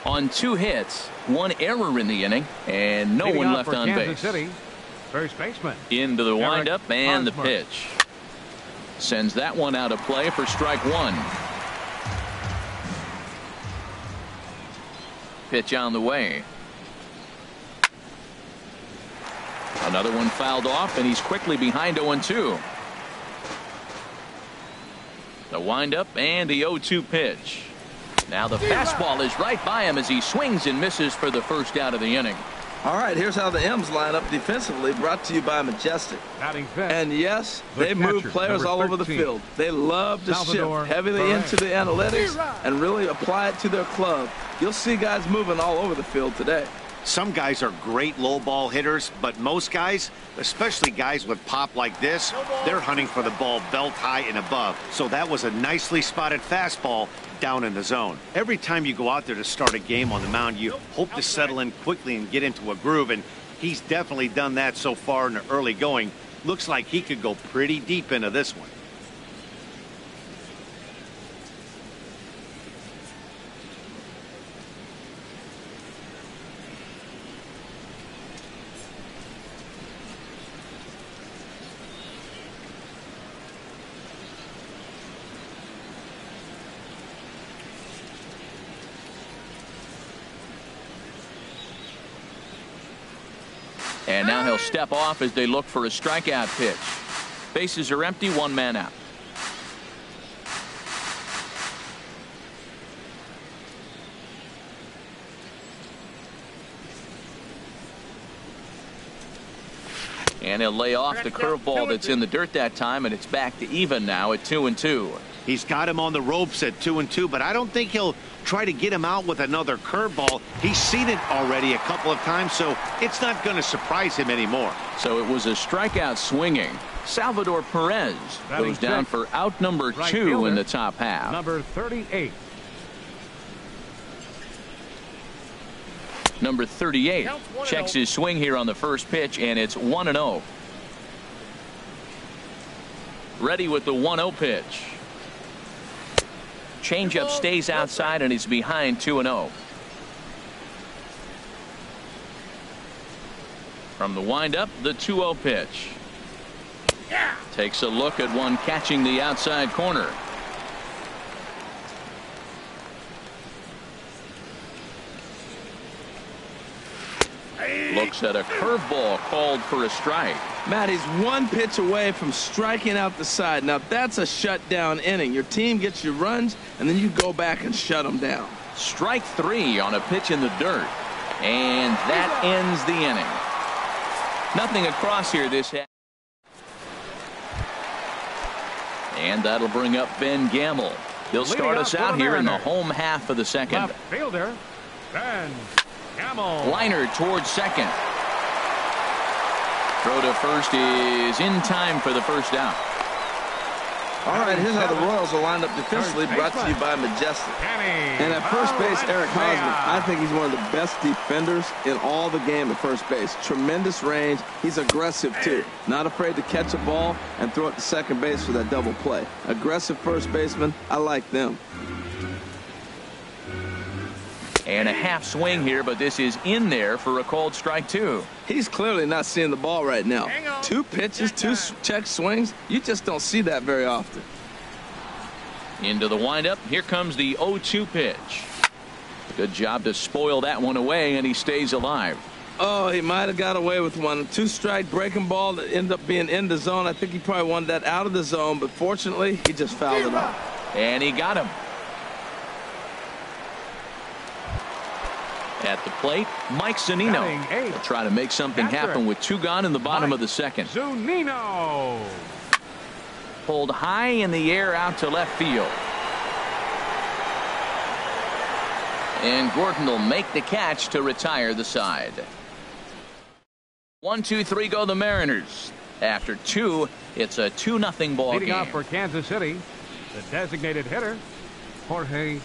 on 2 hits, 1 error in the inning, and no one left on base. City, first baseman. Into the windup and the pitch. Sends that one out of play for strike 1. Pitch on the way. Another one fouled off, and he's quickly behind 0-2. The windup and the 0-2 pitch. Now the fastball is right by him as he swings and misses for the first out of the inning. All right, here's how the M's line up defensively, brought to you by Majestic. And yes, they move players all over the field. They love to shift heavily into the analytics and really apply it to their club. You'll see guys moving all over the field today. Some guys are great low ball hitters, but most guys, especially guys with pop like this, they're hunting for the ball belt high and above. So that was a nicely spotted fastball down in the zone. Every time you go out there to start a game on the mound, you hope to settle in quickly and get into a groove, and he's definitely done that so far in the early going. Looks like he could go pretty deep into this one. And now he'll step off as they look for a strikeout pitch. Bases are empty, 1 man out. And he'll lay off the curveball that's in the dirt that time, and it's back to even now at 2-2. He's got him on the ropes at 2-2, but I don't think he'll try to get him out with another curveball. He's seen it already a couple of times, so it's not going to surprise him anymore. So it was a strikeout swinging. Salvador Perez goes down for out number 2 in the top half. Number 38. Number 38 checks his swing here on the first pitch, and it's 1-0. Ready with the 1-0 pitch. Changeup stays outside, and he's behind 2-0. From the windup, the 2-0 pitch. Takes a look at one catching the outside corner. Looks at a curveball called for a strike. Matt, he's 1 pitch away from striking out the side. Now that's a shutdown inning. Your team gets your runs, and then you go back and shut them down. Strike 3 on a pitch in the dirt, and that ends the inning. Nothing across here this half. And that'll bring up Ben Gamble. They'll start us out here in the home half of the second. Left fielder, Ben Gamble. Liner towards second. Throw to first is in time for the first out. All right, here's how the Royals are lined up defensively, brought to you by Majestic. And at first base, Eric Hosmer, I think he's one of the best defenders in all the game at first base. Tremendous range. He's aggressive, too. Not afraid to catch a ball and throw it to second base for that double play. Aggressive first baseman. I like them. And a half swing here, but this is in there for a called strike 2. He's clearly not seeing the ball right now. 2 pitches, 2 check swings. You just don't see that very often. Into the windup. Here comes the 0-2 pitch. Good job to spoil that one away, and he stays alive. Oh, he might have got away with one. 2-strike breaking ball that ended up being in the zone. I think he probably wanted that out of the zone, but fortunately, he just fouled it off. And he got him. At the plate, Mike Zunino will try to make something happen with 2 gone in the bottom of the second. Zunino. Pulled high in the air out to left field. And Gordon will make the catch to retire the side. 1, 2, 3 go the Mariners. After 2, it's a 2-0 ball Leading game. off for Kansas City, the designated hitter, Jorge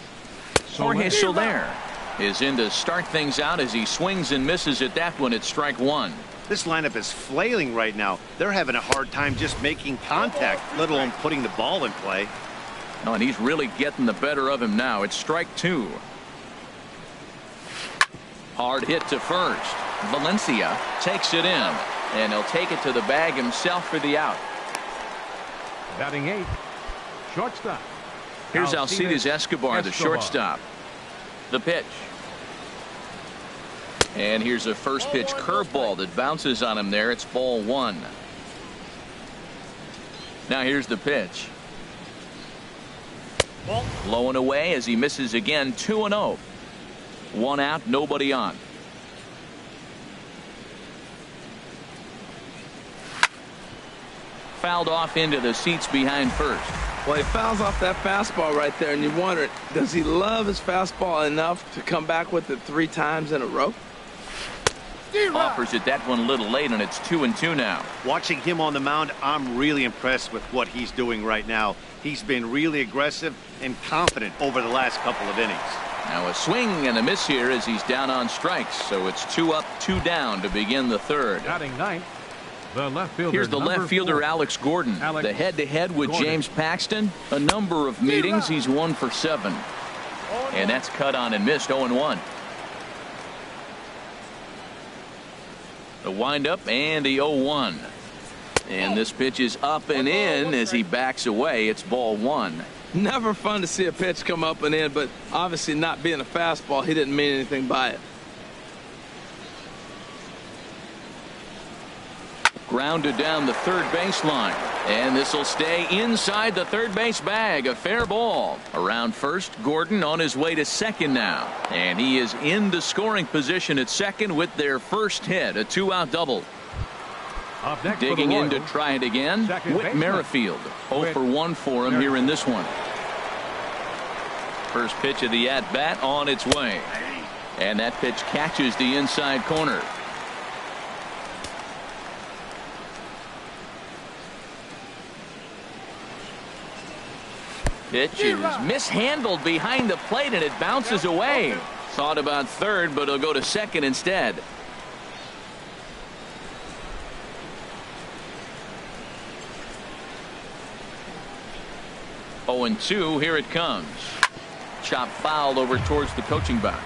Soler is in to start things out as he swings and misses at that one at strike 1. This lineup is flailing right now. They're having a hard time just making contact, let alone putting the ball in play. Oh, and he's really getting the better of him now. It's strike 2. Hard hit to first. Valencia takes it in, and he'll take it to the bag himself for the out. batting 8th, shortstop. Here's Alcides Escobar, the shortstop. The pitch. And here's a first pitch curveball that bounces on him there. It's ball 1. Now here's the pitch. Low and away as he misses again. 2-0. 1 out, nobody on. Fouled off into the seats behind first. Well, he fouls off that fastball right there, and you wonder, does he love his fastball enough to come back with it 3 times in a row? Offers it that one a little late, and it's 2-2 now. Watching him on the mound, I'm really impressed with what he's doing right now. He's been really aggressive and confident over the last couple of innings. Now a swing and a miss here as he's down on strikes. So it's 2 up, 2 down to begin the third. Batting 9th, the left fielder. Here's the left fielder, 4. Alex Gordon. The head-to-head with James Paxton. A number of meetings. He's 1 for 7. And that's cut on and missed. 0-1. The windup and the 0-1. And this pitch is up and in as he backs away. It's ball 1. Never fun to see a pitch come up and in, but obviously not being a fastball, he didn't mean anything by it. Grounded down the third baseline. And this will stay inside the third base bag. A fair ball. Around first, Gordon on his way to second now. And he is in the scoring position at second with their first hit. A 2-out double. Up next Digging in to try it again. Whit Merrifield. 0 for 1 for him here in this one. First pitch of the at-bat on its way. And that pitch catches the inside corner. Pitch is mishandled behind the plate, and it bounces away. Thought about third, but it'll go to second instead. Oh, and 2, here it comes. Chop foul over towards the coaching box.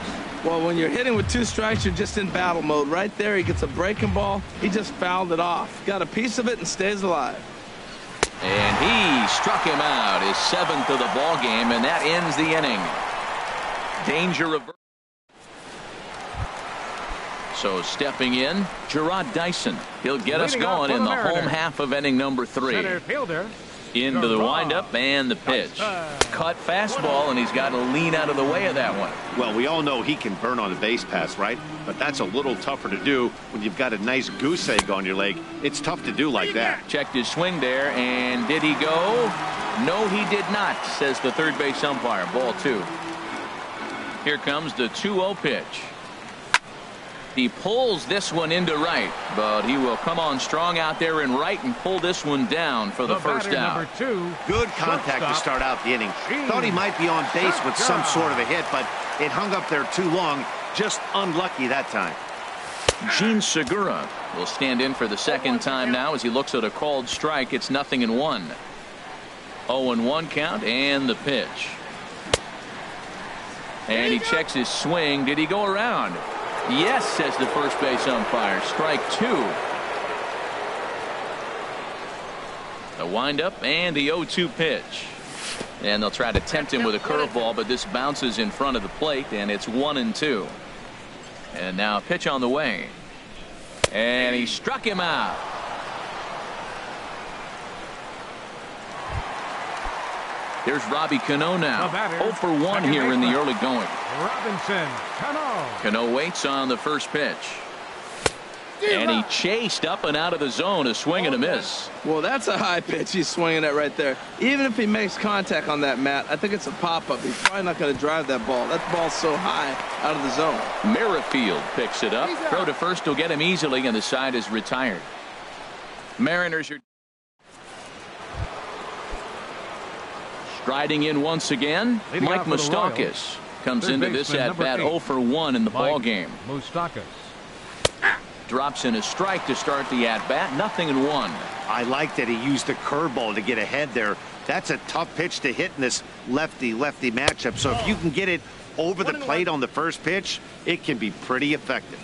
Well, when you're hitting with 2 strikes, you're just in battle mode. Right there, he gets a breaking ball. He just fouled it off. Got a piece of it and stays alive. And he struck him out, his 7th of the ball game, and that ends the inning. Danger averted. So stepping in, Gerard Dyson. He'll get us going in the home half of inning number 3. Center fielder. Into the windup and the pitch. Cut fastball, and he's got to lean out of the way of that one. Well, we all know he can burn on a base pass, right? But that's a little tougher to do when you've got a nice goose egg on your leg. It's tough to do like that. Checked his swing there, and did he go? No, he did not, says the third base umpire. Ball 2. Here comes the 2-0 pitch. He pulls this one into right, but he will come on strong out there in right and pull this one down for the first out. Number 2, good contact to start out the inning. Thought he might be on base with some sort of a hit, but it hung up there too long. Just unlucky that time. Gene Segura will stand in for the second time now as he looks at a called strike. It's 0-1. 0-1 count and the pitch. And he checks his swing. Did he go around? Yes, says the first base umpire. Strike 2. The windup and the 0-2 pitch. And they'll try to tempt him with a curveball, but this bounces in front of the plate, and it's 1-2. And now a pitch on the way. And he struck him out. Here's Robbie Cano now. 0 for 1 here in the early going. Robinson Cano. Cano waits on the first pitch. And he chased up and out of the zone, a swing and a miss. Well, that's a high pitch he's swinging at right there. Even if he makes contact on that, Matt, I think it's a pop-up. He's probably not going to drive that ball. That ball's so high out of the zone. Merrifield picks it up. Throw to first will get him easily, and the side is retired. Mariners are striding in once again. Mike Moustakas comes into this at-bat 0 for 1 in the ball game. Moustakas drops in a strike to start the at-bat. 0-1. I like that he used the curveball to get ahead there. That's a tough pitch to hit in this lefty-lefty matchup. So if you can get it over the plate on the first pitch, it can be pretty effective.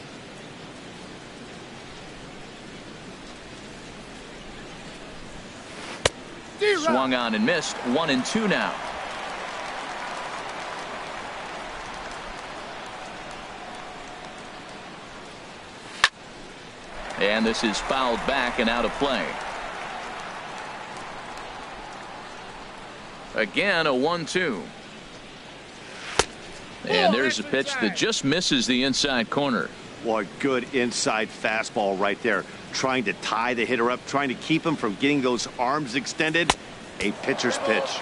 Swung on and missed. 1-2 now. And this is fouled back and out of play. Again, a 1-2. And there's a pitch that just misses the inside corner. What good inside fastball right there. Trying to tie the hitter up, trying to keep him from getting those arms extended. A pitcher's pitch.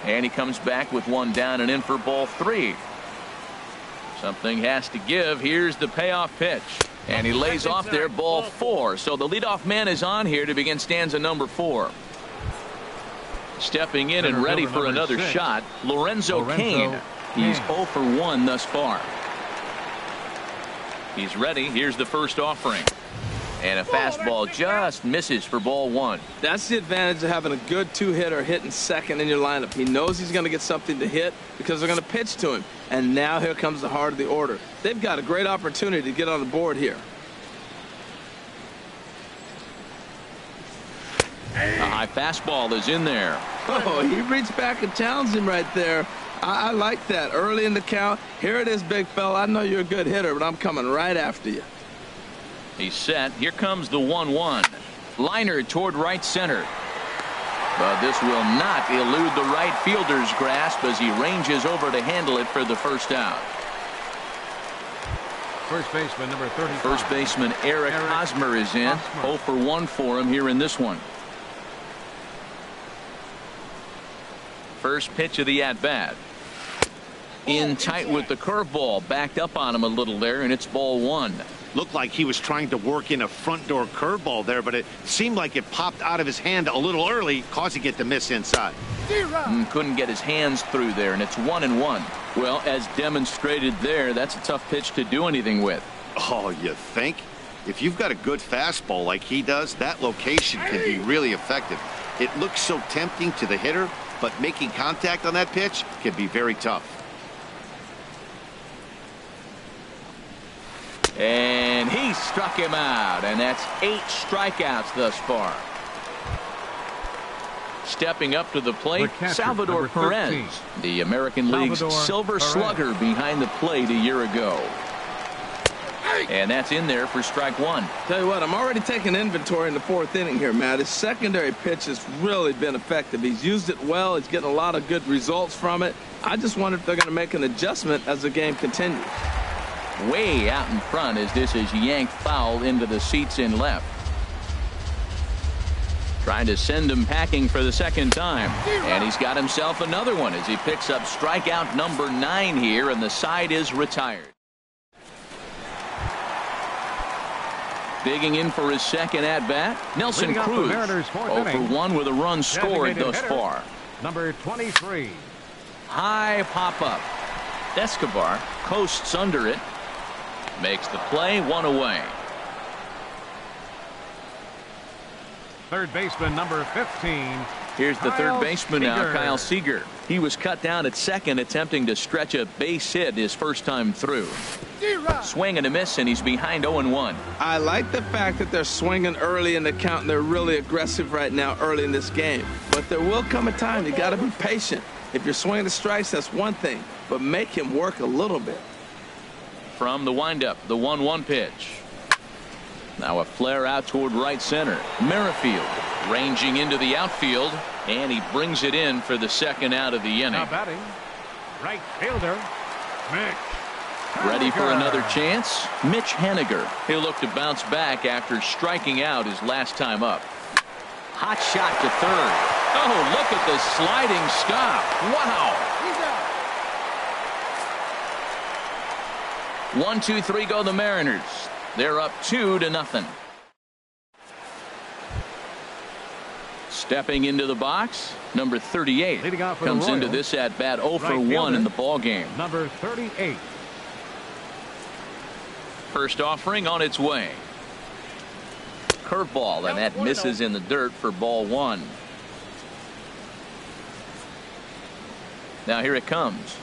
And he comes back with one down and in for ball 3. Something has to give. Here's the payoff pitch. And he lays off there, ball 4. So the leadoff man is on here to begin stanza number 4. Stepping in and ready for another shot, Lorenzo Cain. He's 0 for 1 thus far. He's ready. Here's the first offering. And a fastball just misses for ball 1. That's the advantage of having a good two-hitter hitting second in your lineup. He knows he's going to get something to hit because they're going to pitch to him. And now here comes the heart of the order. They've got a great opportunity to get on the board here. A high fastball is in there. Oh, he reached back and challenged him right there. I like that. Early in the count. Here it is, big fella. I know you're a good hitter, but I'm coming right after you. He's set. Here comes the 1-1. Liner toward right center. But this will not elude the right fielder's grasp as he ranges over to handle it for the first out. First baseman number 35. First baseman Eric Hosmer is in. 0 for 1 for him here in this one. First pitch of the at-bat. In tight with the curveball. Backed up on him a little there, and it's ball 1. Looked like he was trying to work in a front door curveball there, but it seemed like it popped out of his hand a little early, causing it to miss inside. Couldn't get his hands through there, and it's 1-1. Well, as demonstrated there, that's a tough pitch to do anything with. Oh, you think? If you've got a good fastball like he does, that location can be really effective. It looks so tempting to the hitter, but making contact on that pitch can be very tough. And he struck him out, and that's 8 strikeouts thus far. Stepping up to the plate, Salvador Perez, the American League's Silver Slugger behind the plate a year ago. And that's in there for strike 1. Tell you what, I'm already taking inventory in the 4th inning here, Matt. His secondary pitch has really been effective. He's used it well. He's getting a lot of good results from it. I just wonder if they're going to make an adjustment as the game continues. Way out in front as this is yanked foul into the seats in left. Trying to send him packing for the second time. And he's got himself another one as he picks up strikeout number 9 here, and the side is retired. Digging in for his second at-bat, Nelson Cruz. 0 for 1 with a run scored thus far. Number 23. High pop-up. Escobar coasts under it. Makes the play, 1 away. Third baseman number 15. Here's the third baseman now, Kyle Seager. He was cut down at second, attempting to stretch a base hit his first time through. Swing and a miss, and he's behind 0-1. I like the fact that they're swinging early in the count, and they're really aggressive right now early in this game. But there will come a time you got to be patient. If you're swinging the strikes, that's one thing, but make him work a little bit. From the windup, the 1-1 pitch. Now a flare out toward right center. Merrifield ranging into the outfield, and he brings it in for the second out of the inning. Now batting, right fielder, Mitch. Ready for another chance? Mitch Haniger. He'll look to bounce back after striking out his last time up. Hot shot to third. Oh, look at the sliding stop. Wow. 1, 2, 3 go the Mariners. They're up 2-0. Stepping into the box, number 38 comes into this at bat 0 for 1 in the ball game. Number 38. First offering on its way. Curveball, and that misses in the dirt for ball 1. Now here it comes.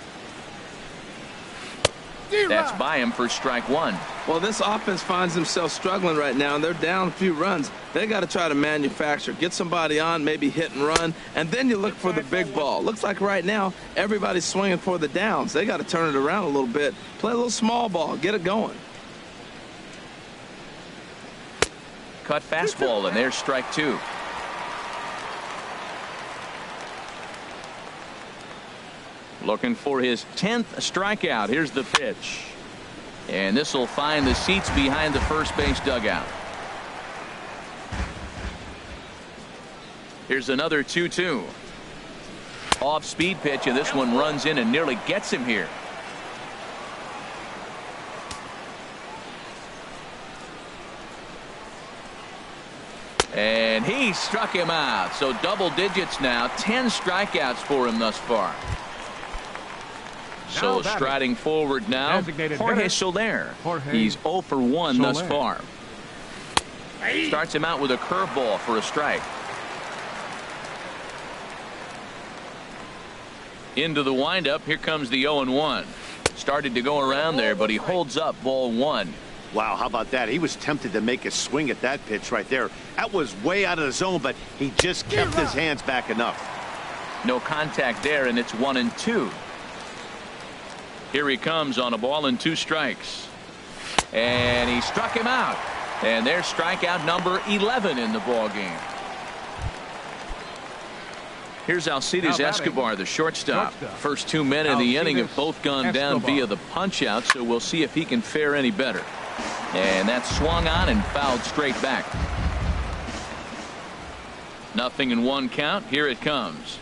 That's by him for strike 1. Well, this offense finds themselves struggling right now, and they're down a few runs. They got to try to manufacture, get somebody on, maybe hit and run, and then you look for the big ball. Looks like right now everybody's swinging for the downs. They got to turn it around a little bit, play a little small ball, get it going. Cut fastball, and there's strike 2. Looking for his 10th strikeout. Here's the pitch. And this will find the seats behind the first base dugout. Here's another 2-2. Off-speed pitch, and this one runs in and nearly gets him here. And he struck him out. So double digits now. 10 strikeouts for him thus far. So striding forward now, Jorge Soler. He's 0 for 1 thus far. Starts him out with a curveball for a strike. Into the windup. Here comes the 0-1. Started to go around there, but he holds up ball 1. Wow, how about that? He was tempted to make a swing at that pitch right there. That was way out of the zone, but he just kept his hands back enough. No contact there, and it's 1-2. Here he comes on a ball and 2 strikes. And he struck him out. And there's strikeout number 11 in the ball game. Here's Alcides Escobar, the shortstop. First 2 men in the inning have both gone down via the punch out, so we'll see if he can fare any better. And that's swung on and fouled straight back. 0-1 count. Here it comes.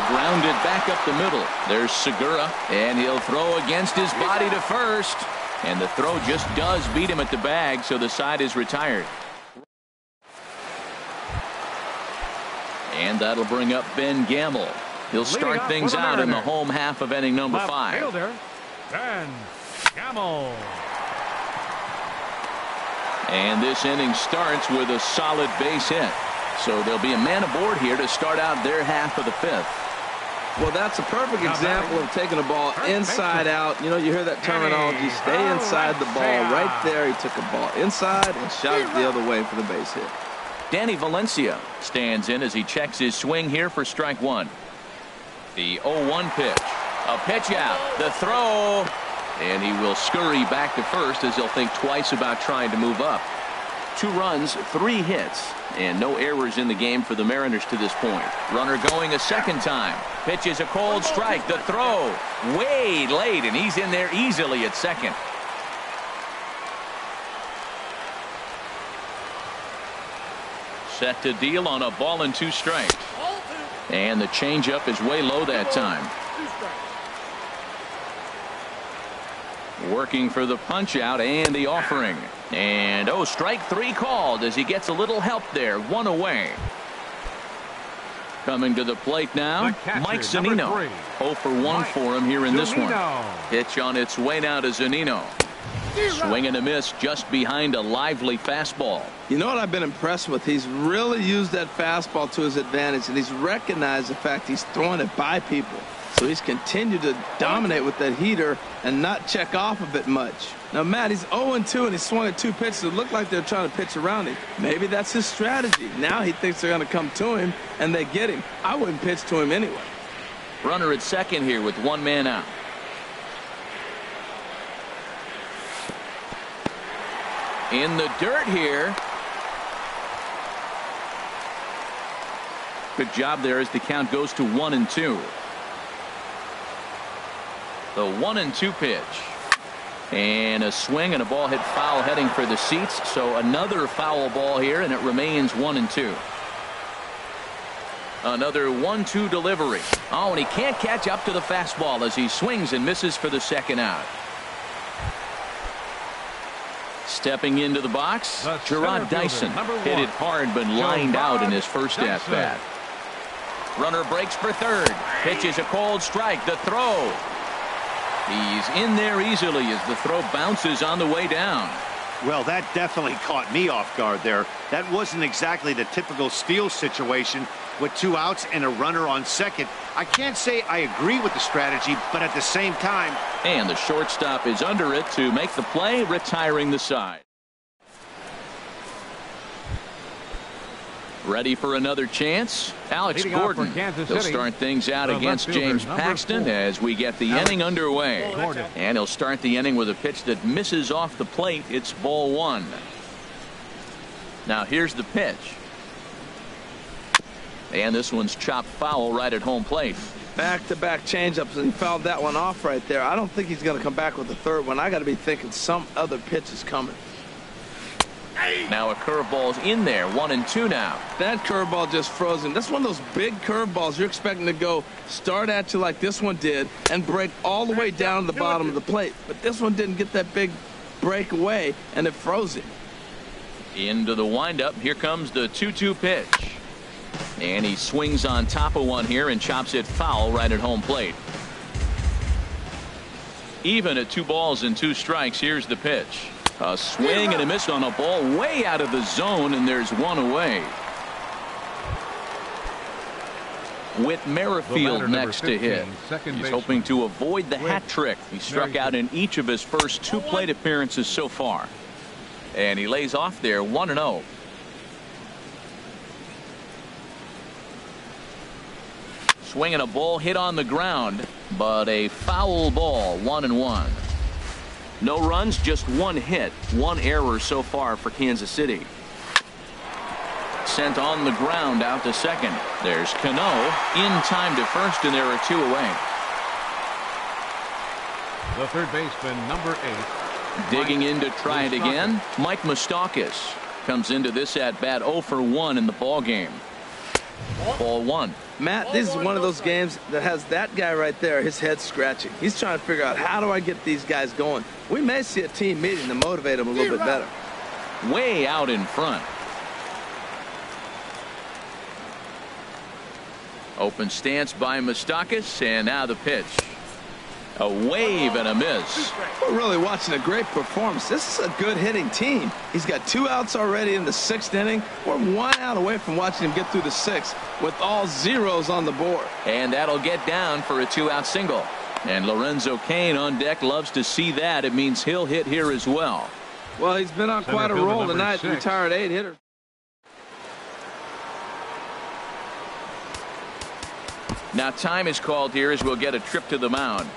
Grounded back up the middle. There's Segura, and he'll throw against his body to first. And the throw just does beat him at the bag, so the side is retired. And that'll bring up Ben Gamble. He'll start things out in the home half of inning number 5. Fielder, Ben Gamble. And this inning starts with a solid base hit. So there'll be a man aboard here to start out their half of the 5th. Well, that's a perfect example of taking a ball inside out. You know, you hear that terminology, stay inside the ball. Right there, he took a ball inside and shot it the other way for the base hit. Danny Valencia stands in as he checks his swing here for strike 1. The 0-1 pitch. A pitch out. The throw. And he will scurry back to first as he'll think twice about trying to move up. 2 runs, 3 hits, and no errors in the game for the Mariners to this point. Runner going a second time. Pitch is a cold strike. The throw way late, and he's in there easily at second. Set to deal on a ball and 2 strikes. And the changeup is way low that time. Working for the punch out and the offering. And strike 3 called as he gets a little help there. 1 away. Coming to the plate now, Mike Zunino. 0 for 1 for him here in this one. Pitch on its way now to Zunino. Swing and a miss just behind a lively fastball. You know what I've been impressed with? He's really used that fastball to his advantage, and he's recognized the fact he's throwing it by people. So he's continued to dominate with that heater and not check off of it much. Now, Matt, he's 0-2, and he swung at 2 pitches. It looked like they're trying to pitch around him. Maybe that's his strategy. Now he thinks they're going to come to him, and they get him. I wouldn't pitch to him anyway. Runner at second here with 1 man out. In the dirt here. Good job there as the count goes to 1-2. The 1-2 pitch. And a swing and a ball hit foul heading for the seats. So another foul ball here, and it remains 1-2. Another 1-2 delivery. Oh, and he can't catch up to the fastball as he swings and misses for the second out. Stepping into the box, Gerard Dyson hit it hard but lined out in his first at bat. Runner breaks for third. Pitches a cold strike. The throw. He's in there easily as the throw bounces on the way down. Well, that definitely caught me off guard there. That wasn't exactly the typical steal situation with 2 outs and a runner on second. I can't say I agree with the strategy, but at the same time. And the shortstop is under it to make the play, retiring the side. Ready for another chance? Alex Gordon. He'll start things out against James Paxton as we get the inning underway. And he'll start the inning with a pitch that misses off the plate. It's ball 1. Now here's the pitch. And this one's chopped foul right at home plate. Back-to-back changeups, and he fouled that one off right there. I don't think he's going to come back with the third one. I got to be thinking some other pitch is coming. Now a curveball's in there. 1-2 now. That curveball just froze him. That's one of those big curveballs you're expecting to go start at you like this one did and break all the way down to the bottom of the plate. But this one didn't get that big break away, and it froze him. Into the windup. Here comes the 2-2 pitch. And he swings on top of one here and chops it foul right at home plate. Even at 2 balls and 2 strikes. Here's the pitch. A swing and a miss on a ball way out of the zone, and there's one away. With Merrifield next to hit. He's hoping to avoid the hat trick. He struck out in each of his first 2 plate appearances so far. And he lays off there 1-0. Swinging a ball hit on the ground, but a foul ball. 1-1. No runs, just 1 hit, 1 error so far for Kansas City. Sent on the ground out to second. There's Cano in time to first, and there are 2 away. The third baseman, number 8. Digging in to try it again. Mike Moustakas comes into this at bat 0 for 1 in the ball game. Ball 1. Matt, this is one of those games that has that guy right there, his head scratching. He's trying to figure out, how do I get these guys going? We may see a team meeting to motivate them a little bit better. Way out in front. Open stance by Moustakas, and now the pitch. A wave and a miss. We're really watching a great performance. This is a good hitting team. He's got 2 outs already in the 6th inning. We're 1 out away from watching him get through the 6th with all zeros on the board. And that'll get down for a 2-out single. And Lorenzo Cain on deck loves to see that. It means he'll hit here as well. Well, he's been on quite a roll tonight. Retired 8 hitter. Now time is called here as we'll get a trip to the mound.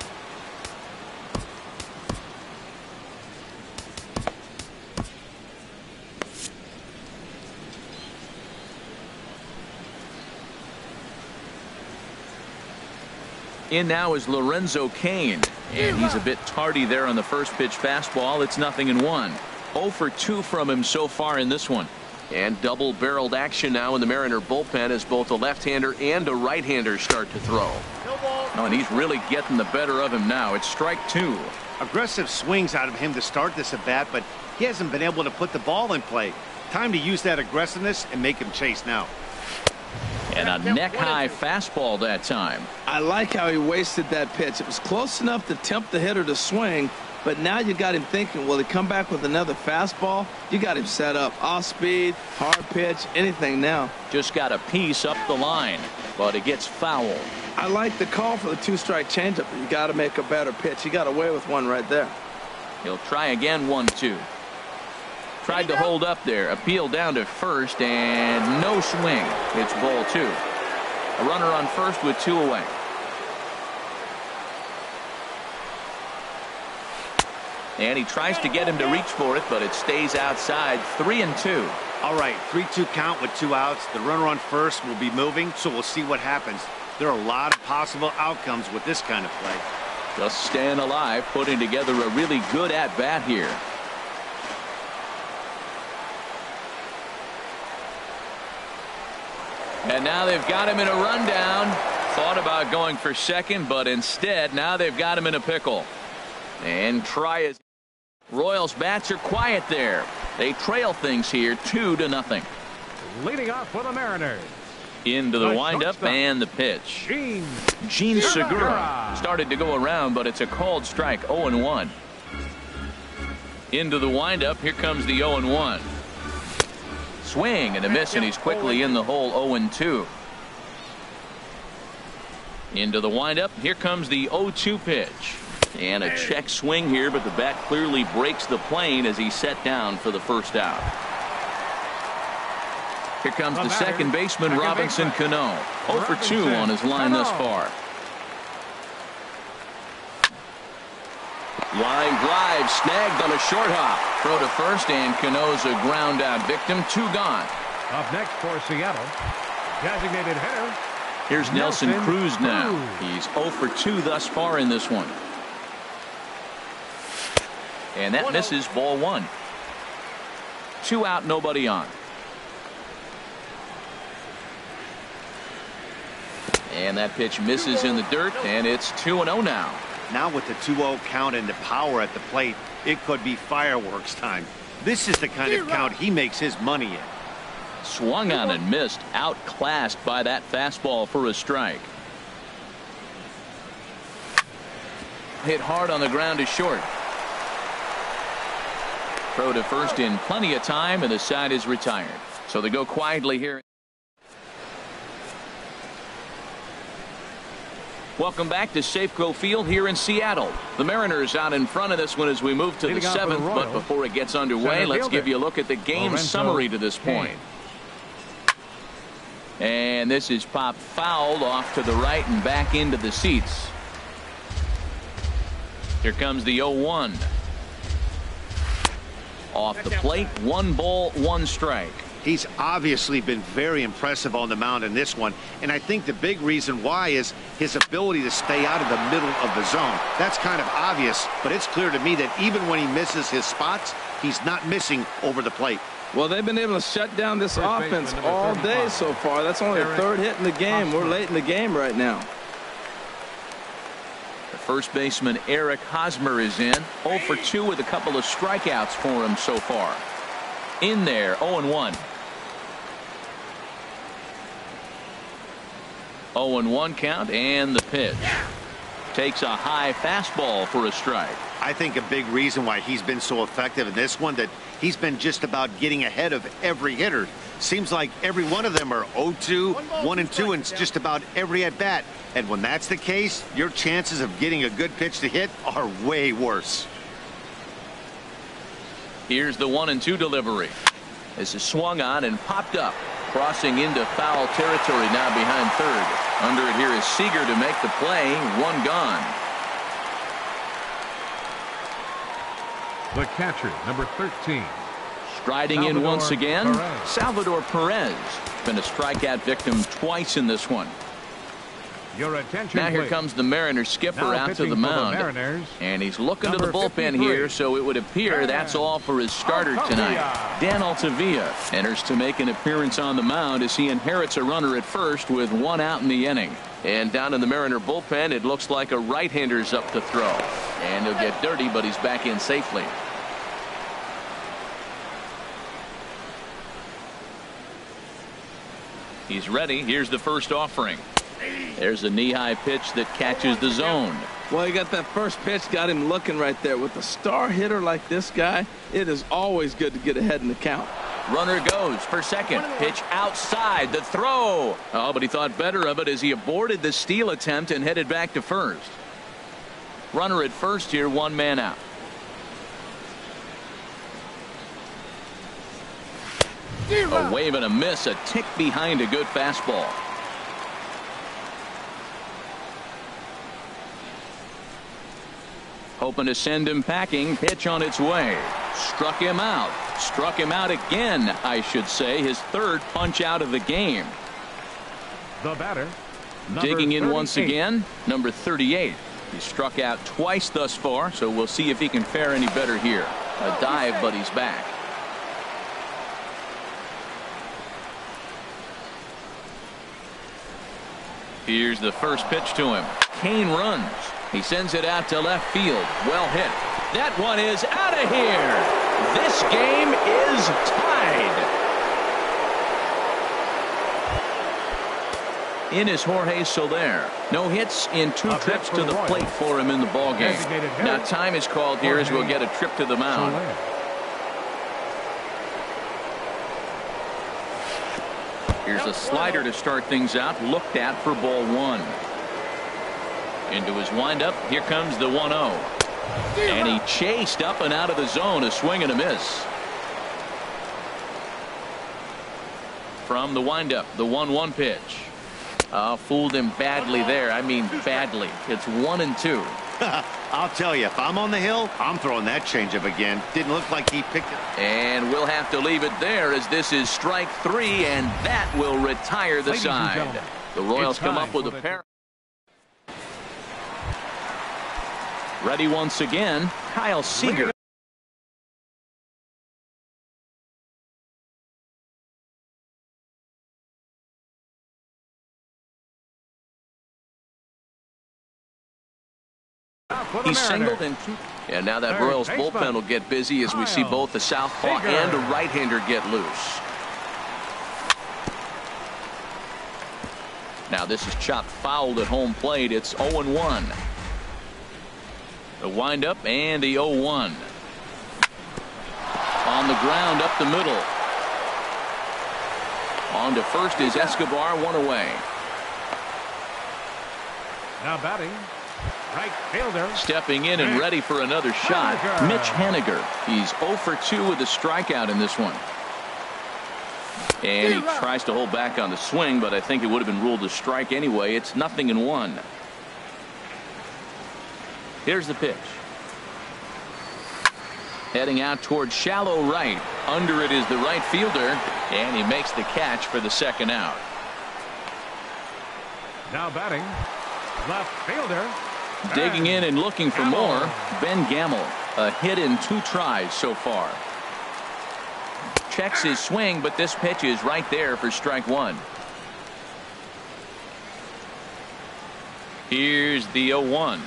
In now is Lorenzo Cain, and he's a bit tardy there on the first pitch fastball. It's 0-1. 0 for 2 from him so far in this one. And double-barreled action now in the Mariner bullpen as both a left-hander and a right-hander start to throw. Oh, and he's really getting the better of him now. It's strike 2. Aggressive swings out of him to start this at bat, but he hasn't been able to put the ball in play. Time to use that aggressiveness and make him chase now. And a neck-high fastball that time. I like how he wasted that pitch. It was close enough to tempt the hitter to swing, but now you got him thinking, will he come back with another fastball? You got him set up. Off speed, hard pitch, anything now. Just got a piece up the line, but it gets foul. I like the call for the 2-strike changeup. You got to make a better pitch. He got away with one right there. He'll try again. 1-2. Tried to hold up there. Appeal down to first, and no swing. It's ball 2. A runner on first with 2 away. And he tries to get him to reach for it, but it stays outside. 3-2. All right, 3-2 count with 2 outs. The runner on first will be moving, so we'll see what happens. There are a lot of possible outcomes with this kind of play. Just staying alive, putting together a really good at-bat here. And now they've got him in a rundown. Thought about going for second, but instead now they've got him in a pickle. And try it. Royals bats are quiet there. They trail things here 2-0. Leading off for the Mariners. Into the windup and the pitch. Gene Segura started to go around, but it's a called strike. 0-1. Into the windup. Here comes the 0-1. Swing and a miss, and he's quickly in the hole. 0-2. Into the windup. Here comes the 0-2 pitch. And a check swing here, but the bat clearly breaks the plane as he's set down for the first out. Here comes the second baseman, Robinson Cano. 0 for 2 on his line thus far. Line drive snagged on a short hop. Throw to first, and Cano's a ground out victim. 2 gone. Up next for Seattle, designated hitter. Here's Nelson Cruz now. He's 0 for 2 thus far in this one. And that misses. Ball 1. 2 out, nobody on. And that pitch misses in the dirt, and it's 2-0 now. Now with the 2-0 count and the power at the plate, it could be fireworks time. This is the kind of count he makes his money in. Swung on and missed, outclassed by that fastball for a strike. Hit hard on the ground to short. Throw to first in plenty of time, and the side is retired. So they go quietly here. Welcome back to Safeco Field here in Seattle. The Mariners out in front of this one as we move to the 7th. But before it gets underway, let's give you a look at the game summary to this point. And this is popped fouled off to the right and back into the seats. Here comes the 0-1. Off the plate, 1 ball, 1 strike. He's obviously been very impressive on the mound in this one, and I think the big reason why is his ability to stay out of the middle of the zone. That's kind of obvious, but it's clear to me that even when he misses his spots, he's not missing over the plate. Well, they've been able to shut down this offense all day so far. That's only the 3rd hit in the game. We're late in the game right now. The first baseman, Eric Hosmer, is in. 0 for 2 with a couple of strikeouts for him so far. In there, 0-1. 0-1 count, and the pitch. Takes a high fastball for a strike. I think a big reason why he's been so effective in this one, that he's been just about getting ahead of every hitter. Seems like every one of them are 0-2, 1-2, and it's just about every at bat. And when that's the case, your chances of getting a good pitch to hit are way worse. Here's the 1-2 delivery. This is swung on and popped up. Crossing into foul territory now behind third. Under it here is Seager to make the play. 1 gone. The catcher, number 13. Striding in once again, Perez. Salvador Perez. Been a strikeout victim twice in this one. Your attention, Now here please. comes the Mariners skipper Now out to pitching the for mound. Mariners, And he's looking to the number bullpen 53. here, so it would appear that's all for his starter tonight. Dan Altavilla enters to make an appearance on the mound as he inherits a runner at first with 1 out in the inning. And down in the Mariner bullpen, it looks like a right-hander's up to throw. And he'll get dirty, but he's back in safely. He's ready. Here's the first offering. There's a knee-high pitch that catches the zone. Well, you got that first pitch, got him looking right there. With a star hitter like this guy, it is always good to get ahead in the count. Runner goes for second. Pitch outside. The throw. Oh, but he thought better of it as he aborted the steal attempt and headed back to first. Runner at first here, 1 man out. A wave and a miss, a tick behind a good fastball. Hoping to send him packing. Pitch on its way. Struck him out. Struck him out again, I should say. His 3rd punch out of the game. The batter, Digging in once 38. again, number 38. He's struck out twice thus far, so we'll see if he can fare any better here. A dive, but he's back. Here's the first pitch to him. Kane runs. He sends it out to left field. Well hit. That one is out of here. This game is tied. In is Jorge Soler. No hits in 2 trips to the plate for him in the ball game. Now time is called here as we'll get a trip to the mound. Here's a slider to start things out. Looked at for ball 1. Into his windup. Here comes the 1-0. And he chased up and out of the zone. A swing and a miss. From the windup, the 1-1 pitch. Fooled him badly there. I mean badly. It's 1-2. I'll tell you, if I'm on the hill, I'm throwing that changeup again. Didn't look like he picked it. And we'll have to leave it there as this is strike 3, and that will retire the side. The Royals come up with a pair. Ready once again, Kyle Seager. He's singled in 2. And now that Royals bullpen will get busy as we see both the southpaw and a right-hander get loose. Now this is chopped fouled at home plate. It's 0-1. The windup and the 0-1. On the ground up the middle. On to first is Escobar, 1 away. Now batting, right fielder. Stepping in and ready for another shot, Mitch Haniger. He's 0 for 2 with a strikeout in this one. And he tries to hold back on the swing, but I think it would have been ruled a strike anyway. It's 0-1. Here's the pitch. Heading out towards shallow right. Under it is the right fielder, and he makes the catch for the second out. Now batting, left fielder. Digging in and looking for more, Ben Gamel. A hit in 2 tries so far. Checks his swing, but this pitch is right there for strike 1. Here's the 0-1.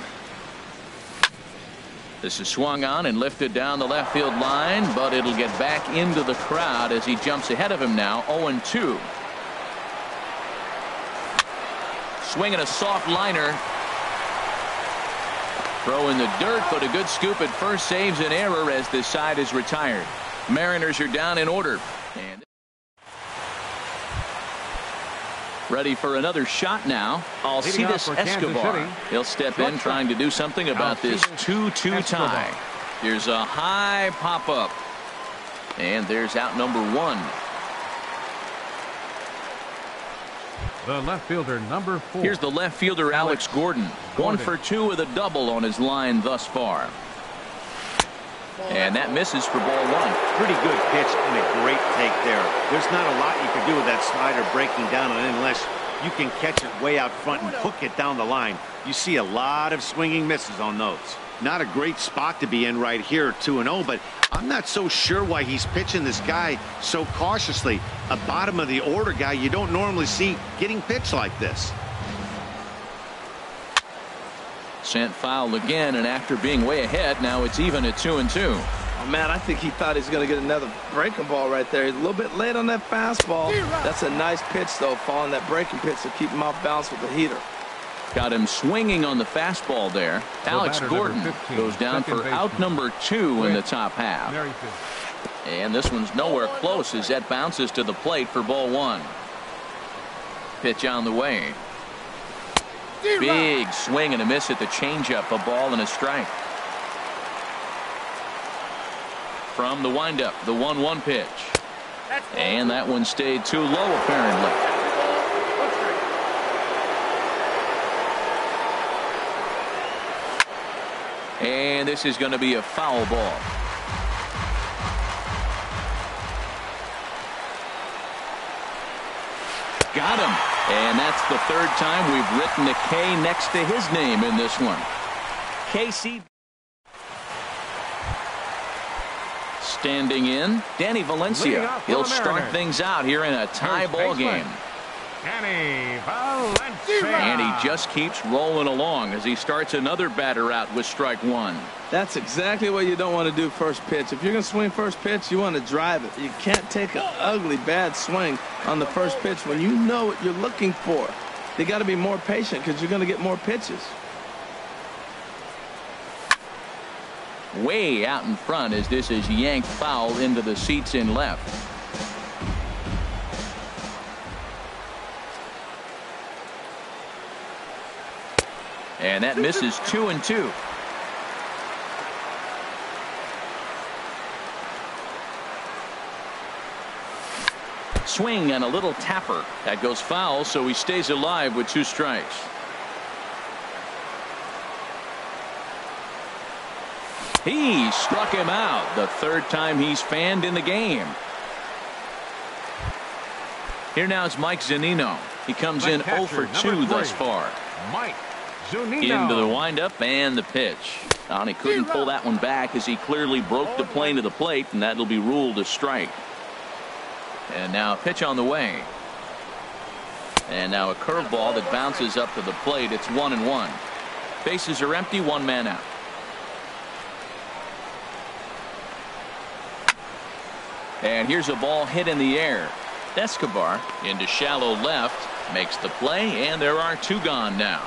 This is swung on and lifted down the left field line, but it'll get back into the crowd as he jumps ahead of him now. 0-2. Swinging a soft liner. Throw in the dirt, but a good scoop at first saves an error as this side is retired. Mariners are down in order. And ready for another shot now. Alcides Escobar. He'll step in trying to do something about this 2-2 tie. Here's a high pop-up. And there's out number 1. The left fielder, number 4. Here's the left fielder, Alex Gordon. 1 for 2 with a double on his line thus far. And that misses for ball 1. Pretty good pitch and a great take there. There's not a lot you can do with that slider breaking down on it unless you can catch it way out front and hook it down the line. You see a lot of swinging misses on those. Not a great spot to be in right here, 2-0, but I'm not so sure why he's pitching this guy so cautiously. A bottom of the order guy you don't normally see getting pitched like this. Sent foul again, and after being way ahead, now it's even at 2-2. Oh, man, I think he thought he's going to get another breaking ball right there. He's a little bit late on that fastball. That's a nice pitch, though, following that breaking pitch to keep him off balance with the heater. Got him swinging on the fastball there. Alex Gordon goes down for out number 2 in the top half. And this one's nowhere close as that bounces to the plate for ball 1. Pitch on the way. Big swing and a miss at the changeup. A ball and a strike. From the windup, the 1-1 pitch. And that one stayed too low, apparently. And this is going to be a foul ball. Got him. And that's the 3rd time we've written a K next to his name in this one. KC. Standing in, Danny Valencia. He'll start things out here in a tie ball game. Danny Valencia. And he just keeps rolling along as he starts another batter out with strike one. That's exactly what you don't want to do first pitch. If you're going to swing first pitch, you want to drive it. You can't take an ugly, bad swing on the first pitch when you know what you're looking for. They got to be more patient because you're going to get more pitches. Way out in front as this is yanked foul into the seats in left. And that misses 2-2. Swing and a little tapper. That goes foul, so he stays alive with 2 strikes. He struck him out, the 3rd time he's fanned in the game. Here now is Mike Zunino. He comes in 0 for 2 thus far. Mike Zunino. Into the windup and the pitch. And he couldn't pull that one back as he clearly broke the plane of the plate, and that'll be ruled a strike. And now a pitch on the way. And now a curveball that bounces up to the plate. It's 1-1. Bases are empty, 1 man out. And here's a ball hit in the air. Escobar into shallow left, makes the play, and there are 2 gone now.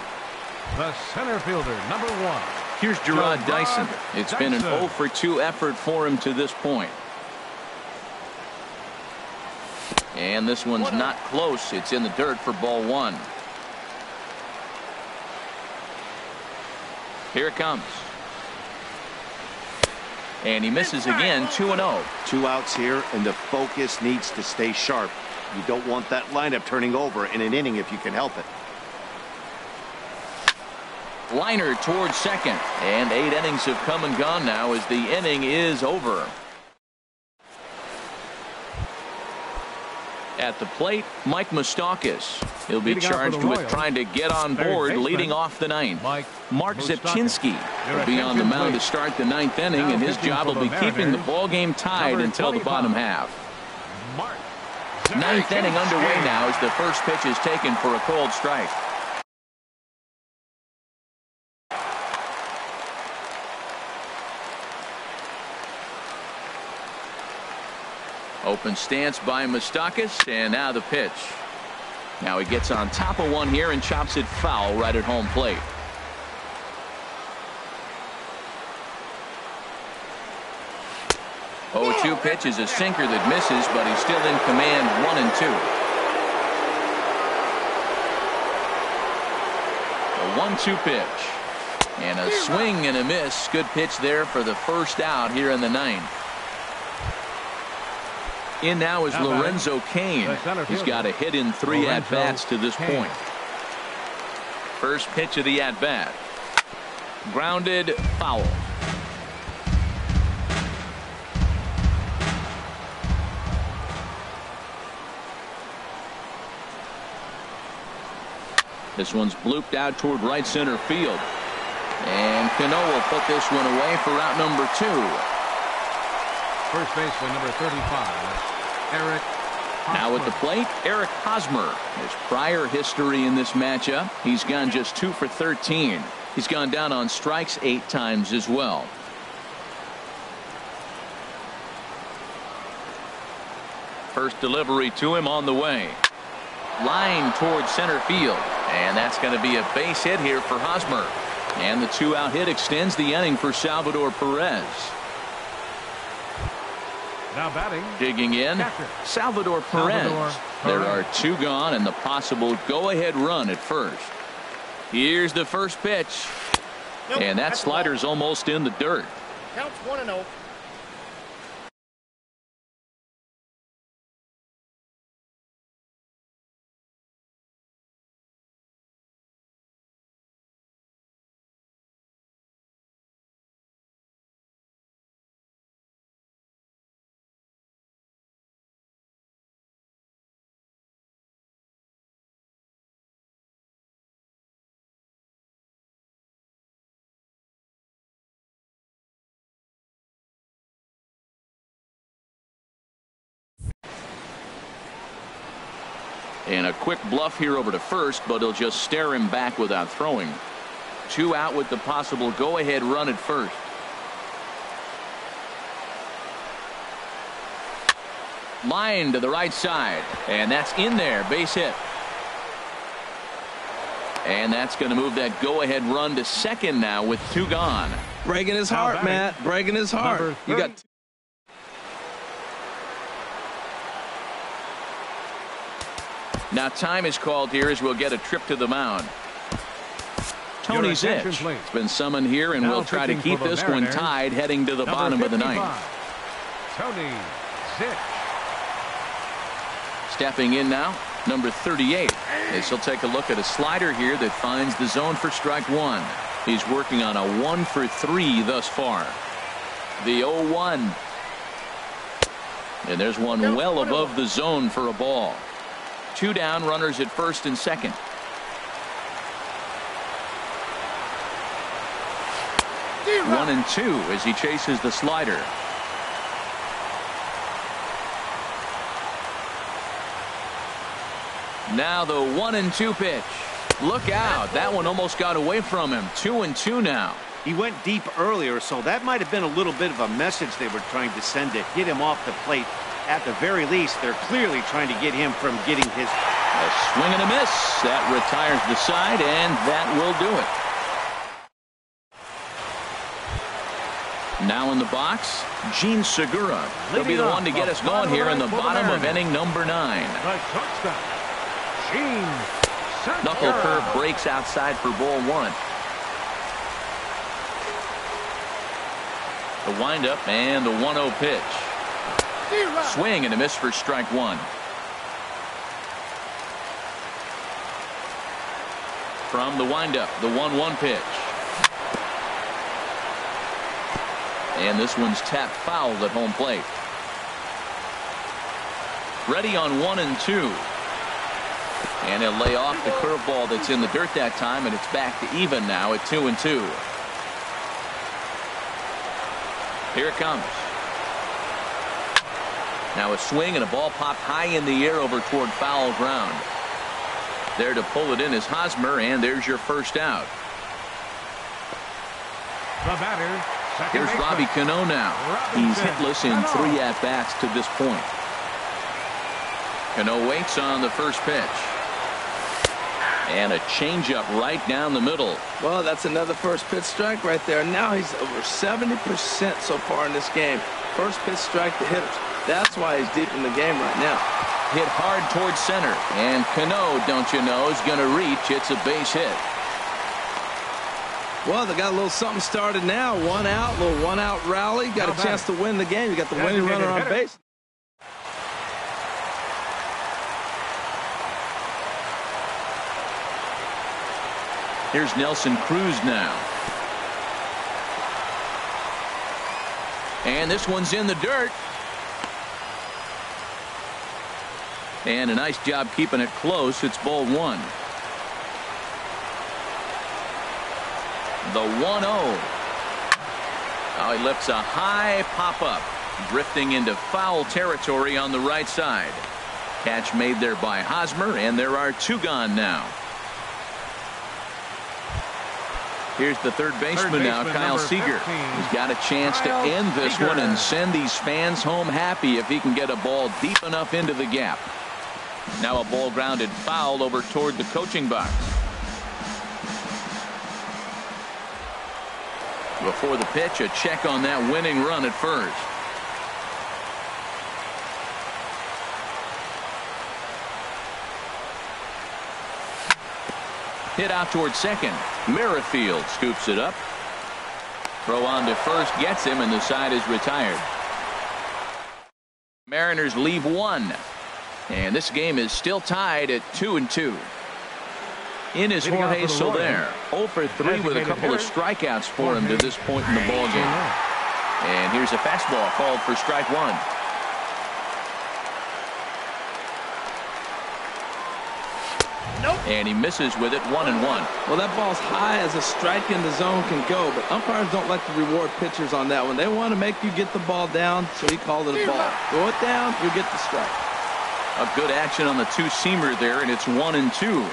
The center fielder, number 1. Here's Gerard Dyson. It's been an 0 for 2 effort for him to this point. And this one's not close. It's in the dirt for ball 1. Here it comes. And he misses again, 2-0. 2 outs here, and the focus needs to stay sharp. You don't want that lineup turning over in an inning if you can help it. Liner towards second. And 8 innings have come and gone now as the inning is over. At the plate, Mike Moustakas. He'll be charged with trying to get on board leading off the 9th. Mark Zepchinski will be on the mound to start the 9th inning, and his job will be keeping the ball game tied until the bottom half. 9th inning underway now as the first pitch is taken for a called strike. Open stance by Moustakas, and now the pitch. Now he gets on top of one here and chops it foul right at home plate. Oh, 2 pitch is a sinker that misses, but he's still in command, 1-2. A 1-2 pitch. And a swing and a miss. Good pitch there for the first out here in the 9th. In now is Lorenzo Cain. He's got a hit in 3 at-bats to this point. First pitch of the at-bat. Grounded, foul. This one's blooped out toward right center field. And Cano will put this one away for out number 2. First baseman number 35, Eric Hosmer. Now at the plate, Eric Hosmer. His prior history in this matchup, he's gone just 2 for 13. He's gone down on strikes 8 times as well. First delivery to him on the way. Line towards center field. And that's going to be a base hit here for Hosmer. And the 2-out hit extends the inning for Salvador Perez. Now batting. Digging in, Salvador Perez. There are 2 gone and the possible go-ahead run at first. Here's the first pitch. And that slider's almost in the dirt. Counts 1-0. And a quick bluff here over to first, but he'll just stare him back without throwing. 2 out with the possible go-ahead run at first. Line to the right side, and that's in there. Base hit. And that's going to move that go-ahead run to second now with 2 gone. Breaking his heart, Matt. Breaking his heart. You got. Now time is called here as we'll get a trip to the mound. Tony's itch. It's been summoned here, and we'll try to keep this one tied heading to the bottom of the ninth. Tony Zitch. Stepping in now, number 38. As he'll take a look at a slider here that finds the zone for strike 1. He's working on a 1 for 3 thus far. The 0-1. And there's one well above the zone for a ball. 2 down, runners at first and second. One and 2 as he chases the slider. Now the 1-2 pitch. Look out. That one almost got away from him. 2-2 now. He went deep earlier, so that might have been a little bit of a message they were trying to send to hit him off the plate. At the very least, they're clearly trying to get him from getting his... A swing and a miss. That retires the side, and that will do it. Now in the box, Gene Segura. He'll be the one to get us going here in the bottom of inning number 9. The shortstop, Gene Segura. Knuckle curve breaks outside for ball 1. The windup and the 1-0 pitch. Swing and a miss for strike 1. From the windup, the 1-1 pitch. And this one's tapped foul at home plate. Ready on 1 and 2. And he'll lay off the curveball that's in the dirt that time, and it's back to even now at 2-2. Here it comes. Now a swing and a ball popped high in the air over toward foul ground. There to pull it in is Hosmer, and there's your first out. The batter, here's Robbie Cano now. He's hitless in 3 at-bats to this point. Cano waits on the first pitch. And a changeup right down the middle. Well, that's another first pitch strike right there. Now he's over 70% so far in this game. First pitch strike to hitters. That's why he's deep in the game right now. Hit hard towards center. And Cano, don't you know, is going to reach. It's a base hit. Well, they got a little something started now. 1 out, little 1-out rally. Got a chance to win the game. You got the winning runner on base. Here's Nelson Cruz now. And this one's in the dirt. And a nice job keeping it close. It's ball 1. The 1-0. Now he lifts a high pop-up, drifting into foul territory on the right side. Catch made there by Hosmer, and there are 2 gone now. Here's the third baseman now, Kyle Seager. He's got a chance to end this one and send these fans home happy if he can get a ball deep enough into the gap. Now a ball grounded foul over toward the coaching box. Before the pitch, a check on that winning run at first. Hit out towards second. Merrifield scoops it up. Throw on to first gets him, and the side is retired. Mariners leave 1. And this game is still tied at 2-2. In is Jorge Soler. 0 for 3 with a couple of strikeouts for him to this point in the ballgame. And here's a fastball called for strike 1. And he misses with it. 1-1. Well, that ball's high as a strike in the zone can go, but umpires don't like to reward pitchers on that one. They want to make you get the ball down, so he called it a ball. Throw it down, you get the strike. A good action on the two-seamer there, and it's 1-2.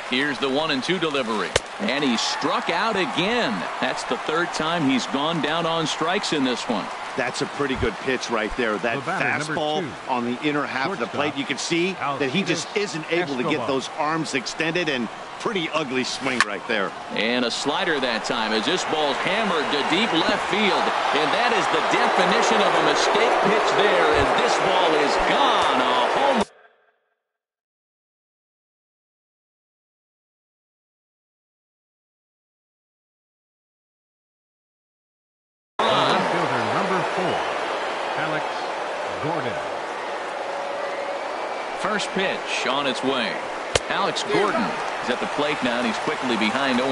Here's the 1-2 delivery. And he struck out again. That's the third time he's gone down on strikes in this one. That's a pretty good pitch right there. That fastball on the inner half of the plate. You can see that he just isn't able to get those arms extended, and pretty ugly swing right there. And a slider that time as this ball's hammered to deep left field. And that is the definition of a mistake pitch there as this ball is gone. A home. First pitch on its way. Alex Gordon is at the plate now, and he's quickly behind 0-1.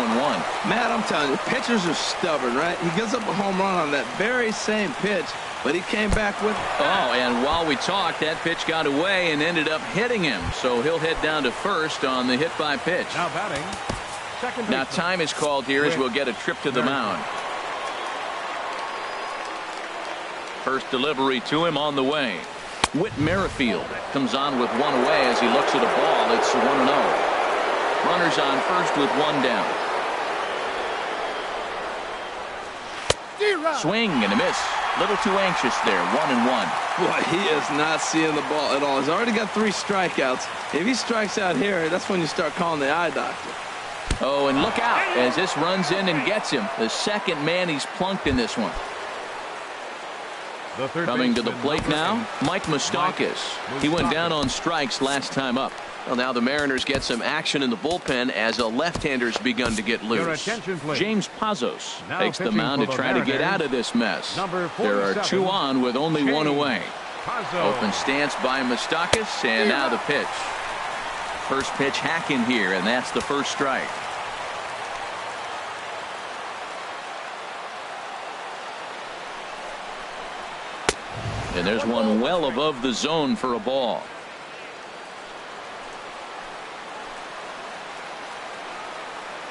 Matt, I'm telling you, pitchers are stubborn, right? He gives up a home run on that very same pitch, but he came back with... Oh, and while we talked, that pitch got away and ended up hitting him. So he'll head down to first on the hit by pitch. Now batting, second. Now time is called here as we'll get a trip to the mound. First delivery to him on the way. Whit Merrifield comes on with one away as he looks at a ball. It's 1-0. Runners on first with one down. Swing and a miss. Little too anxious there. 1-1. Boy, he is not seeing the ball at all. He's already got 3 strikeouts. If he strikes out here, that's when you start calling the eye doctor. Oh, and look out as this runs in and gets him. The second man he's plunked in this one. Coming to the plate now, Mike Moustakas. He went down on strikes last time up. Well, now the Mariners get some action in the bullpen as a left-hander's begun to get loose. James Pazos takes the mound to try to get out of this mess. There are 2 on with only 1 away. Open stance by Moustakas, and now the pitch. First pitch hacking here, and that's the first strike. And there's one well above the zone for a ball.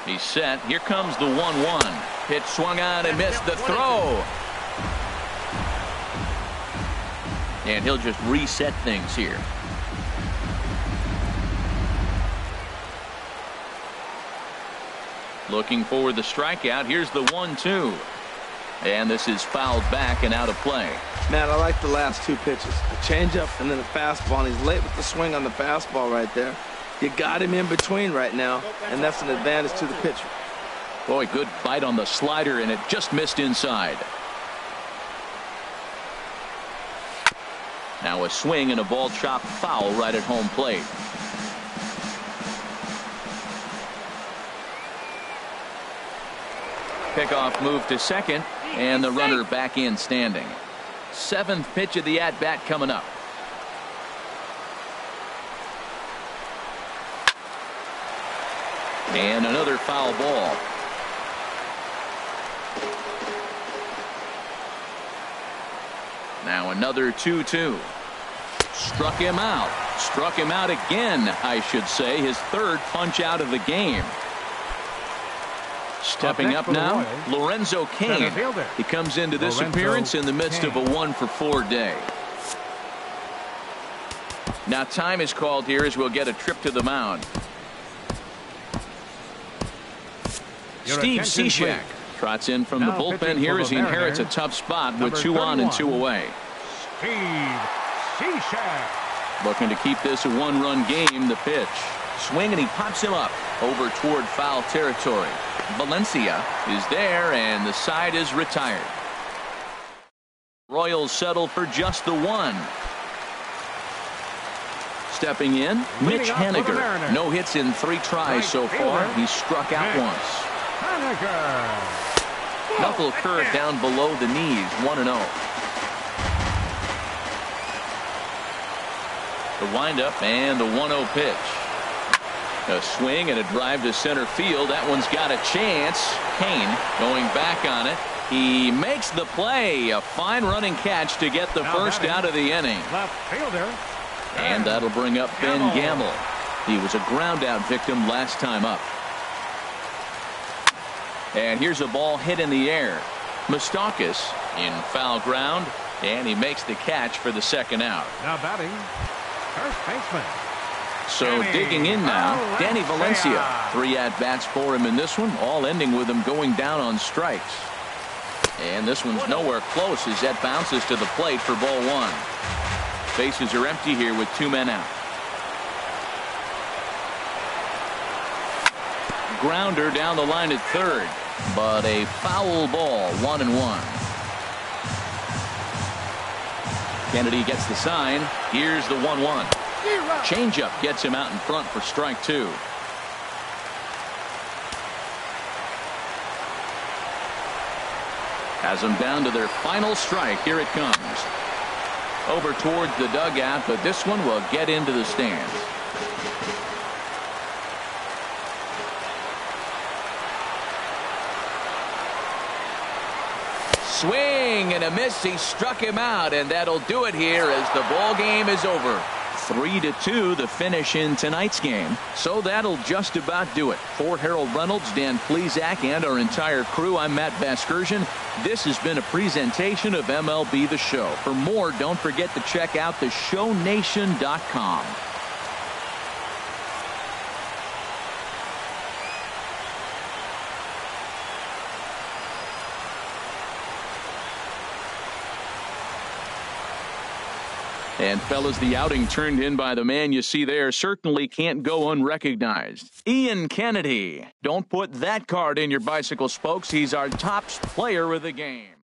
He's set. Here comes the 1-1. Pitch swung on and missed the throw. And he'll just reset things here. Looking for the strikeout. Here's the 1-2. And this is fouled back and out of play. Matt, I like the last 2 pitches. A changeup and then a fastball. And he's late with the swing on the fastball right there. You got him in between right now, and that's an advantage to the pitcher. Boy, good bite on the slider, and it just missed inside. Now a swing and a ball chopped foul right at home plate. Pickoff move to second, and the runner back in standing. 7th pitch of the at-bat coming up. And another foul ball. Now another 2-2. Struck him out. Struck him out again, I should say. His 3rd punch out of the game. Stepping up now, Lorenzo Cain. He comes into this appearance in the midst of a 1-for-4 day. Now time is called here as we'll get a trip to the mound. Steve Cishek trots in from the bullpen here as he inherits a tough spot with 2 on and 2 away. Steve Cishek. Looking to keep this a 1-run game. The pitch. Swing, and he pops him up over toward foul territory. Valencia is there, and the side is retired. Royals settle for just the 1. Stepping in, Mitch Haniger. No hits in 3 tries so far. He's struck out once. Knuckle curve down below the knees. 1-0. The windup and the 1-0 pitch. A swing and a drive to center field. That one's got a chance. Cain going back on it. He makes the play. A fine running catch to get the first out of the inning. Left fielder. And that'll bring up Ben Gamble. He was a ground out victim last time up. And here's a ball hit in the air. Moustakas in foul ground, and he makes the catch for the 2nd out. Now batting, first baseman. So digging in now, Danny Valencia. 3 at-bats for him in this one, all ending with him going down on strikes. And this one's nowhere close as that bounces to the plate for ball 1. Bases are empty here with 2 men out. Grounder down the line at third, but a foul ball, 1-1. Kennedy gets the sign. Here's the 1-1. Changeup gets him out in front for strike 2. Has them down to their final strike. Here it comes. Over towards the dugout, but this one will get into the stands. Swing and a miss. He struck him out, and that'll do it here as the ball game is over. 3-2 the finish in tonight's game. So that'll just about do it. For Harold Reynolds, Dan Plesac, and our entire crew, I'm Matt Vasgersian. This has been a presentation of MLB The Show. For more, don't forget to check out theshownation.com. And fellas, the outing turned in by the man you see there certainly can't go unrecognized. Ian Kennedy. Don't put that card in your bicycle spokes. He's our top player of the game.